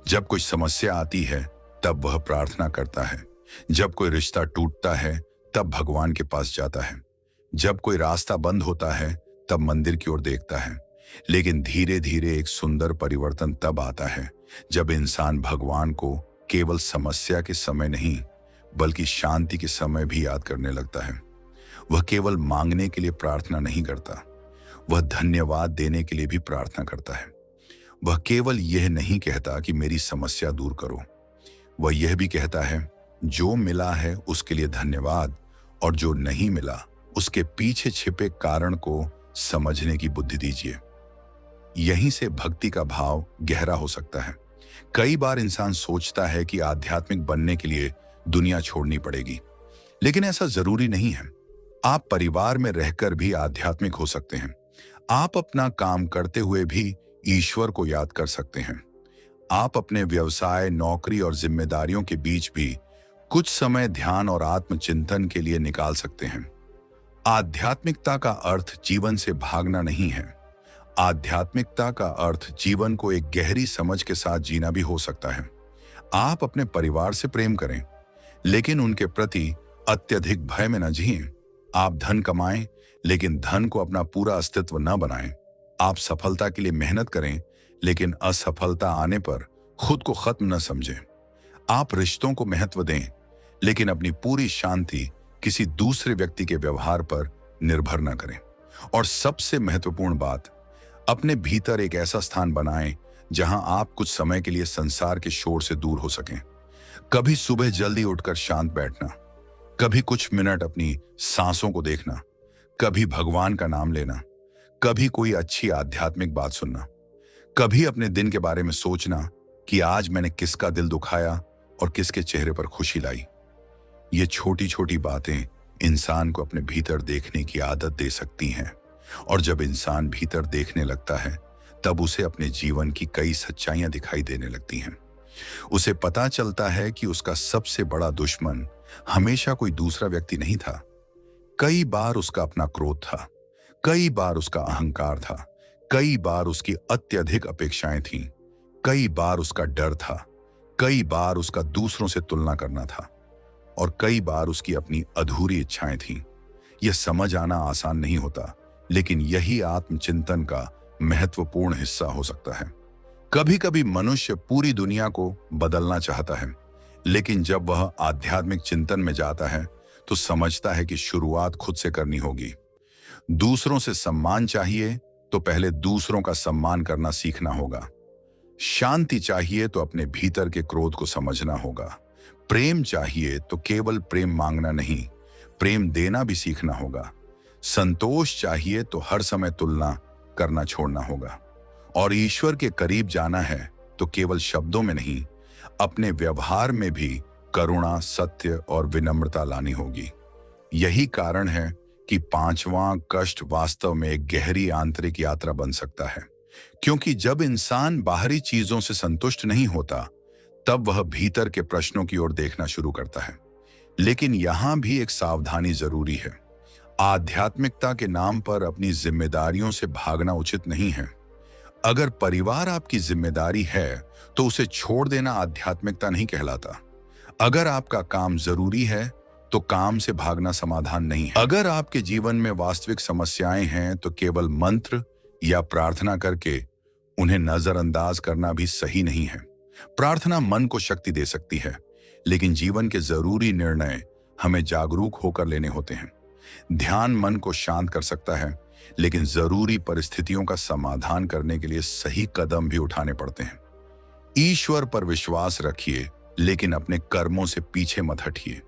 जब कोई समस्या आती है तब वह प्रार्थना करता है। जब कोई रिश्ता टूटता है तब भगवान के पास जाता है। जब कोई रास्ता बंद होता है तब मंदिर की ओर देखता है। लेकिन धीरे धीरे एक सुंदर परिवर्तन तब आता है जब इंसान भगवान को केवल समस्या के समय नहीं बल्कि शांति के समय भी याद करने लगता है। वह केवल मांगने के लिए प्रार्थना नहीं करता, वह धन्यवाद देने के लिए भी प्रार्थना करता है। वह केवल यह नहीं कहता कि मेरी समस्या दूर करो, वह यह भी कहता है जो मिला है उसके लिए धन्यवाद, और जो नहीं मिला उसके पीछे छिपे कारण को समझने की बुद्धि दीजिए। यहीं से भक्ति का भाव गहरा हो सकता है। कई बार इंसान सोचता है कि आध्यात्मिक बनने के लिए दुनिया छोड़नी पड़ेगी, लेकिन ऐसा जरूरी नहीं है। आप परिवार में रहकर भी आध्यात्मिक हो सकते हैं। आप अपना काम करते हुए भी ईश्वर को याद कर सकते हैं। आप अपने व्यवसाय, नौकरी और जिम्मेदारियों के बीच भी कुछ समय ध्यान और आत्मचिंतन के लिए निकाल सकते हैं। आध्यात्मिकता का अर्थ जीवन से भागना नहीं है। आध्यात्मिकता का अर्थ जीवन को एक गहरी समझ के साथ जीना भी हो सकता है। आप अपने परिवार से प्रेम करें, लेकिन उनके प्रति अत्यधिक भय में न जिएं। आप धन कमाएं, लेकिन धन को अपना पूरा अस्तित्व न बनाएं। आप सफलता के लिए मेहनत करें, लेकिन असफलता आने पर खुद को खत्म न समझें। आप रिश्तों को महत्व दें, लेकिन अपनी पूरी शांति किसी दूसरे व्यक्ति के व्यवहार पर निर्भर न करें। और सबसे महत्वपूर्ण बात, अपने भीतर एक ऐसा स्थान बनाएं जहां आप कुछ समय के लिए संसार के शोर से दूर हो सकें। कभी सुबह जल्दी उठकर शांत बैठना, कभी कुछ मिनट अपनी सांसों को देखना, कभी भगवान का नाम लेना, कभी कोई अच्छी आध्यात्मिक बात सुनना, कभी अपने दिन के बारे में सोचना कि आज मैंने किसका दिल दुखाया और किसके चेहरे पर खुशी लाई। ये छोटी छोटी बातें इंसान को अपने भीतर देखने की आदत दे सकती हैं, और जब इंसान भीतर देखने लगता है तब उसे अपने जीवन की कई सच्चाइयां दिखाई देने लगती हैं। उसे पता चलता है कि उसका सबसे बड़ा दुश्मन हमेशा कोई दूसरा व्यक्ति नहीं था। कई बार उसका अपना क्रोध था, कई बार उसका अहंकार था, कई बार उसकी अत्यधिक अपेक्षाएं थीं, कई बार उसका डर था, कई बार उसका दूसरों से तुलना करना था, और कई बार उसकी अपनी अधूरी इच्छाएं थीं। यह समझ आना आसान नहीं होता, लेकिन यही आत्मचिंतन का महत्वपूर्ण हिस्सा हो सकता है। कभी कभी मनुष्य पूरी दुनिया को बदलना चाहता है, लेकिन जब वह आध्यात्मिक चिंतन में जाता है तो समझता है कि शुरुआत खुद से करनी होगी। दूसरों से सम्मान चाहिए तो पहले दूसरों का सम्मान करना सीखना होगा। शांति चाहिए तो अपने भीतर के क्रोध को समझना होगा। प्रेम चाहिए तो केवल प्रेम मांगना नहीं, प्रेम देना भी सीखना होगा। संतोष चाहिए तो हर समय तुलना करना छोड़ना होगा। और ईश्वर के करीब जाना है तो केवल शब्दों में नहीं, अपने व्यवहार में भी करुणा, सत्य और विनम्रता लानी होगी। यही कारण है कि पांचवां कष्ट वास्तव में एक गहरी आंतरिक यात्रा बन सकता है, क्योंकि जब इंसान बाहरी चीजों से संतुष्ट नहीं होता, तब वह भीतर के प्रश्नों की ओर देखना शुरू करता है। लेकिन यहां भी एक सावधानी जरूरी है। आध्यात्मिकता के नाम पर अपनी जिम्मेदारियों से भागना उचित नहीं है। अगर परिवार आपकी जिम्मेदारी है, तो उसे छोड़ देना आध्यात्मिकता नहीं कहलाता। अगर आपका काम जरूरी है, तो काम से भागना समाधान नहीं है। अगर आपके जीवन में वास्तविक समस्याएं हैं, तो केवल मंत्र या प्रार्थना करके उन्हें नजरअंदाज करना भी सही नहीं है। प्रार्थना मन को शक्ति दे सकती है, लेकिन जीवन के जरूरी निर्णय हमें जागरूक होकर लेने होते हैं। ध्यान मन को शांत कर सकता है, लेकिन जरूरी परिस्थितियों का समाधान करने के लिए सही कदम भी उठाने पड़ते हैं। ईश्वर पर विश्वास रखिए, लेकिन अपने कर्मों से पीछे मत हटिए।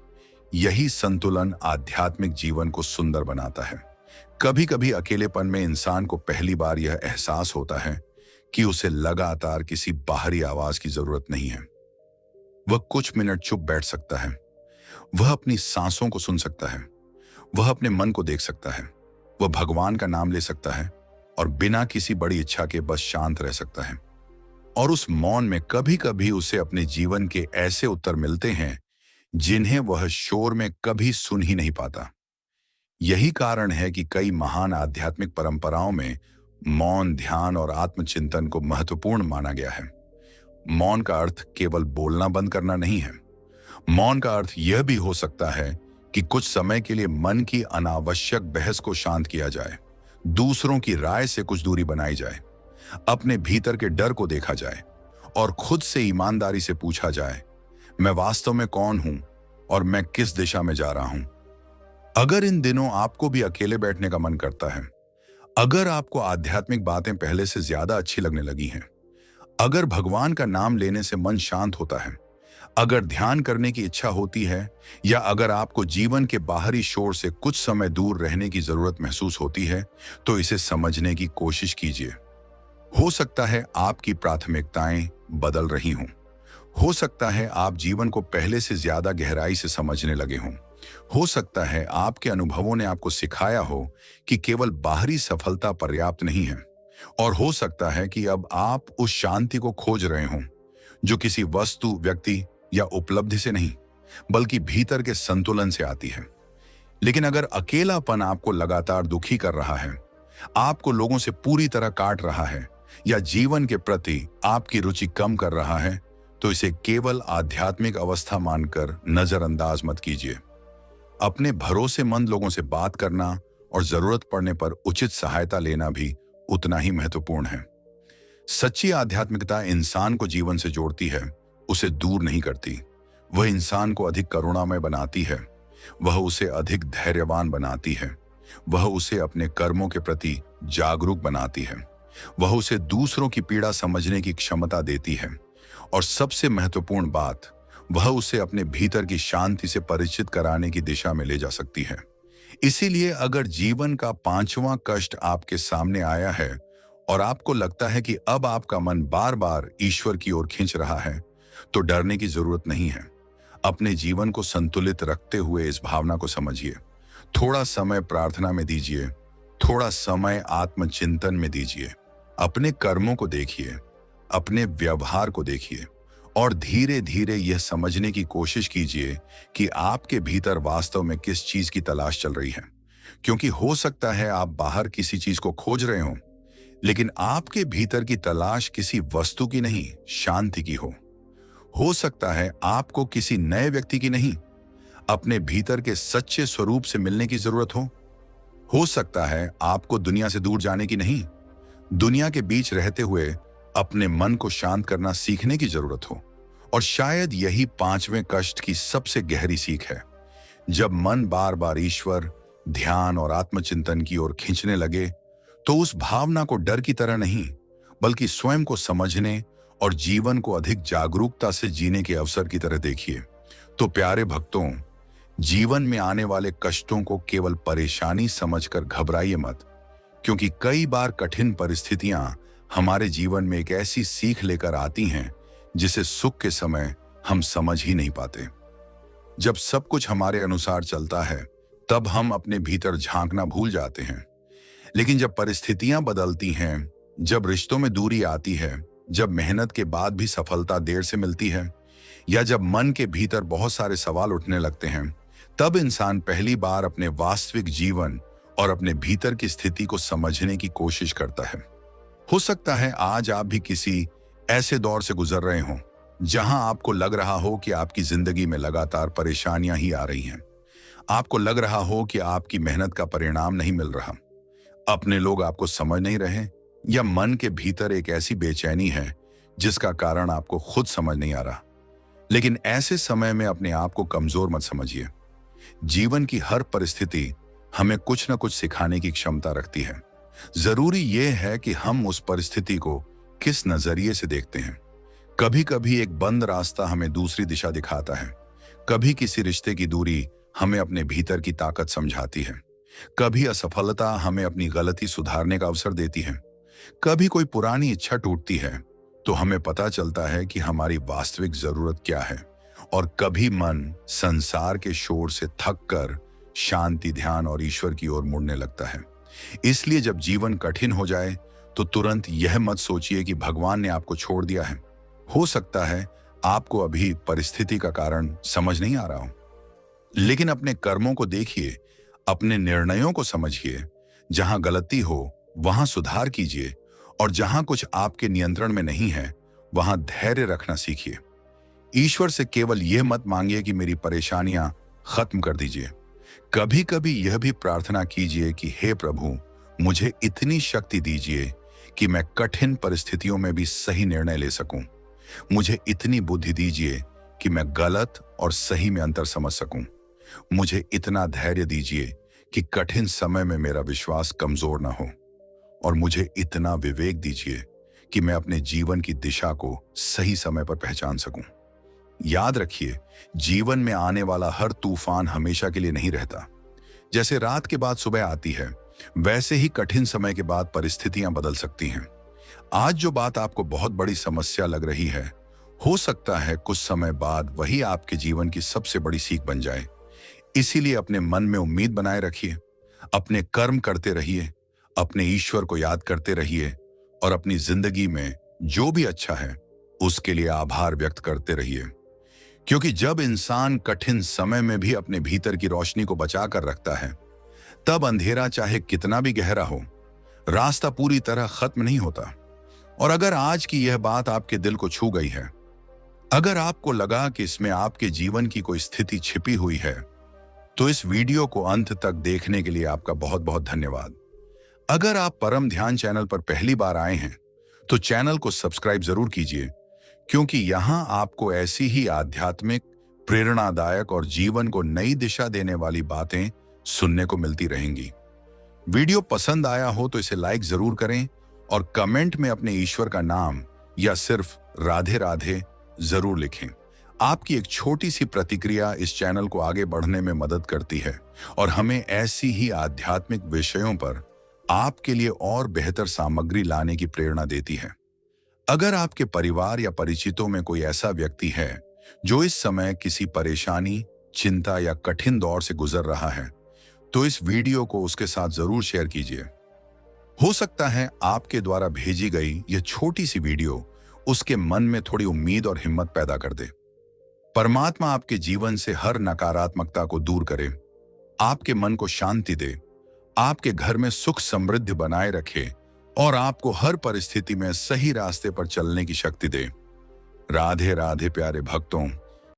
यही संतुलन आध्यात्मिक जीवन को सुंदर बनाता है। कभी कभी अकेलेपन में इंसान को पहली बार यह एहसास होता है कि उसे लगातार किसी बाहरी आवाज की जरूरत नहीं है। वह कुछ मिनट चुप बैठ सकता है, वह अपनी सांसों को सुन सकता है, वह अपने मन को देख सकता है, वह भगवान का नाम ले सकता है और बिना किसी बड़ी इच्छा के बस शांत रह सकता है। और उस मौन में कभी कभी उसे अपने जीवन के ऐसे उत्तर मिलते हैं जिन्हें वह शोर में कभी सुन ही नहीं पाता। यही कारण है कि कई महान आध्यात्मिक परंपराओं में मौन, ध्यान और आत्मचिंतन को महत्वपूर्ण माना गया है। मौन का अर्थ केवल बोलना बंद करना नहीं है। मौन का अर्थ यह भी हो सकता है कि कुछ समय के लिए मन की अनावश्यक बहस को शांत किया जाए, दूसरों की राय से कुछ दूरी बनाई जाए, अपने भीतर के डर को देखा जाए और खुद से ईमानदारी से पूछा जाए, मैं वास्तव में कौन हूं और मैं किस दिशा में जा रहा हूं। अगर इन दिनों आपको भी अकेले बैठने का मन करता है, अगर आपको आध्यात्मिक बातें पहले से ज्यादा अच्छी लगने लगी हैं, अगर भगवान का नाम लेने से मन शांत होता है, अगर ध्यान करने की इच्छा होती है, या अगर आपको जीवन के बाहरी शोर से कुछ समय दूर रहने की जरूरत महसूस होती है, तो इसे समझने की कोशिश कीजिए। हो सकता है आपकी प्राथमिकताएं बदल रही हों। हो सकता है आप जीवन को पहले से ज्यादा गहराई से समझने लगे हों। हो सकता है आपके अनुभवों ने आपको सिखाया हो कि केवल बाहरी सफलता पर्याप्त नहीं है। और हो सकता है कि अब आप उस शांति को खोज रहे हों जो किसी वस्तु, व्यक्ति या उपलब्धि से नहीं, बल्कि भीतर के संतुलन से आती है। लेकिन अगर अकेलापन आपको लगातार दुखी कर रहा है, आपको लोगों से पूरी तरह काट रहा है, या जीवन के प्रति आपकी रुचि कम कर रहा है, तो इसे केवल आध्यात्मिक अवस्था मानकर नजरअंदाज मत कीजिए। अपने भरोसेमंद लोगों से बात करना और जरूरत पड़ने पर उचित सहायता लेना भी उतना ही महत्वपूर्ण है। सच्ची आध्यात्मिकता इंसान को जीवन से जोड़ती है, उसे दूर नहीं करती। वह इंसान को अधिक करुणामय बनाती है, वह उसे अधिक धैर्यवान बनाती है, वह उसे अपने कर्मों के प्रति जागरूक बनाती है, वह उसे दूसरों की पीड़ा समझने की क्षमता देती है, और सबसे महत्वपूर्ण बात, वह उसे अपने भीतर की शांति से परिचित कराने की दिशा में ले जा सकती है। इसीलिए अगर जीवन का पांचवां कष्ट आपके सामने आया है और आपको लगता है कि अब आपका मन बार बार ईश्वर की ओर खींच रहा है, तो डरने की जरूरत नहीं है। अपने जीवन को संतुलित रखते हुए इस भावना को समझिए। थोड़ा समय प्रार्थना में दीजिए, थोड़ा समय आत्मचिंतन में दीजिए, अपने कर्मों को देखिए, अपने व्यवहार को देखिए, और धीरे धीरे यह समझने की कोशिश कीजिए कि आपके भीतर वास्तव में किस चीज की तलाश चल रही है। क्योंकि हो सकता है आप बाहर किसी चीज को खोज रहे हो, लेकिन आपके भीतर की तलाश किसी वस्तु की नहीं, शांति की हो सकता है आपको किसी नए व्यक्ति की नहीं, अपने भीतर के सच्चे स्वरूप से मिलने की जरूरत हो सकता है आपको दुनिया से दूर जाने की नहीं, दुनिया के बीच रहते हुए अपने मन को शांत करना सीखने की जरूरत हो। और शायद यही पांचवें कष्ट की सबसे गहरी सीख है। जब मन बार बार ईश्वर, ध्यान और आत्मचिंतन की ओर खींचने लगे, तो उस भावना को डर की तरह नहीं, बल्कि स्वयं को समझने और जीवन को अधिक जागरूकता से जीने के अवसर की तरह देखिए। तो प्यारे भक्तों, जीवन में आने वाले कष्टों को केवल परेशानी समझकर घबराइए मत, क्योंकि कई बार कठिन परिस्थितियां हमारे जीवन में एक ऐसी सीख लेकर आती हैं जिसे सुख के समय हम समझ ही नहीं पाते। जब सब कुछ हमारे अनुसार चलता है, तब हम अपने भीतर झांकना भूल जाते हैं। लेकिन जब परिस्थितियां बदलती हैं, जब रिश्तों में दूरी आती है, जब मेहनत के बाद भी सफलता देर से मिलती है, या जब मन के भीतर बहुत सारे सवाल उठने लगते हैं, तब इंसान पहली बार अपने वास्तविक जीवन और अपने भीतर की स्थिति को समझने की कोशिश करता है। हो सकता है आज आप भी किसी ऐसे दौर से गुजर रहे हों जहां आपको लग रहा हो कि आपकी जिंदगी में लगातार परेशानियां ही आ रही हैं। आपको लग रहा हो कि आपकी मेहनत का परिणाम नहीं मिल रहा, अपने लोग आपको समझ नहीं रहे, या मन के भीतर एक ऐसी बेचैनी है जिसका कारण आपको खुद समझ नहीं आ रहा। लेकिन ऐसे समय में अपने आप को कमजोर मत समझिए। जीवन की हर परिस्थिति हमें कुछ न कुछ सिखाने की क्षमता रखती है। जरूरी यह है कि हम उस परिस्थिति को किस नजरिए से देखते हैं। कभी कभी एक बंद रास्ता हमें दूसरी दिशा दिखाता है, कभी किसी रिश्ते की दूरी हमें अपने भीतर की ताकत समझाती है, कभी असफलता हमें अपनी गलती सुधारने का अवसर देती है, कभी कोई पुरानी इच्छा टूटती है तो हमें पता चलता है कि हमारी वास्तविक जरूरत क्या है, और कभी मन संसार के शोर से थककर शांति, ध्यान और ईश्वर की ओर मुड़ने लगता है। इसलिए जब जीवन कठिन हो जाए तो तुरंत यह मत सोचिए कि भगवान ने आपको छोड़ दिया है। हो सकता है आपको अभी परिस्थिति का कारण समझ नहीं आ रहा हो, लेकिन अपने कर्मों को देखिए, अपने निर्णयों को समझिए। जहां गलती हो वहां सुधार कीजिए, और जहां कुछ आपके नियंत्रण में नहीं है वहां धैर्य रखना सीखिए। ईश्वर से केवल यह मत मांगिए कि मेरी परेशानियां खत्म कर दीजिए। कभी कभी यह भी प्रार्थना कीजिए कि हे प्रभु, मुझे इतनी शक्ति दीजिए कि मैं कठिन परिस्थितियों में भी सही निर्णय ले सकूं। मुझे इतनी बुद्धि दीजिए कि मैं गलत और सही में अंतर समझ सकूं। मुझे इतना धैर्य दीजिए कि कठिन समय में मेरा विश्वास कमजोर ना हो, और मुझे इतना विवेक दीजिए कि मैं अपने जीवन की दिशा को सही समय पर पहचान सकूं। याद रखिए, जीवन में आने वाला हर तूफान हमेशा के लिए नहीं रहता। जैसे रात के बाद सुबह आती है, वैसे ही कठिन समय के बाद परिस्थितियां बदल सकती हैं। आज जो बात आपको बहुत बड़ी समस्या लग रही है, हो सकता है कुछ समय बाद वही आपके जीवन की सबसे बड़ी सीख बन जाए। इसीलिए अपने मन में उम्मीद बनाए रखिए, अपने कर्म करते रहिए, अपने ईश्वर को याद करते रहिए, और अपनी जिंदगी में जो भी अच्छा है उसके लिए आभार व्यक्त करते रहिए। क्योंकि जब इंसान कठिन समय में भी अपने भीतर की रोशनी को बचा कर रखता है, तब अंधेरा चाहे कितना भी गहरा हो, रास्ता पूरी तरह खत्म नहीं होता। और अगर आज की यह बात आपके दिल को छू गई है, अगर आपको लगा कि इसमें आपके जीवन की कोई स्थिति छिपी हुई है, तो इस वीडियो को अंत तक देखने के लिए आपका बहुत बहुत धन्यवाद। अगर आप परम ध्यान चैनल पर पहली बार आए हैं तो चैनल को सब्सक्राइब जरूर कीजिए, क्योंकि यहां आपको ऐसी ही आध्यात्मिक, प्रेरणादायक और जीवन को नई दिशा देने वाली बातें सुनने को मिलती रहेंगी। वीडियो पसंद आया हो तो इसे लाइक जरूर करें, और कमेंट में अपने ईश्वर का नाम या सिर्फ राधे राधे जरूर लिखें। आपकी एक छोटी सी प्रतिक्रिया इस चैनल को आगे बढ़ने में मदद करती है और हमें ऐसी ही आध्यात्मिक विषयों पर आपके लिए और बेहतर सामग्री लाने की प्रेरणा देती है। अगर आपके परिवार या परिचितों में कोई ऐसा व्यक्ति है जो इस समय किसी परेशानी, चिंता या कठिन दौर से गुजर रहा है, तो इस वीडियो को उसके साथ जरूर शेयर कीजिए। हो सकता है आपके द्वारा भेजी गई यह छोटी सी वीडियो उसके मन में थोड़ी उम्मीद और हिम्मत पैदा कर दे। परमात्मा आपके जीवन से हर नकारात्मकता को दूर करे, आपके मन को शांति दे, आपके घर में सुख समृद्धि बनाए रखे और आपको हर परिस्थिति में सही रास्ते पर चलने की शक्ति दे। राधे राधे प्यारे भक्तों।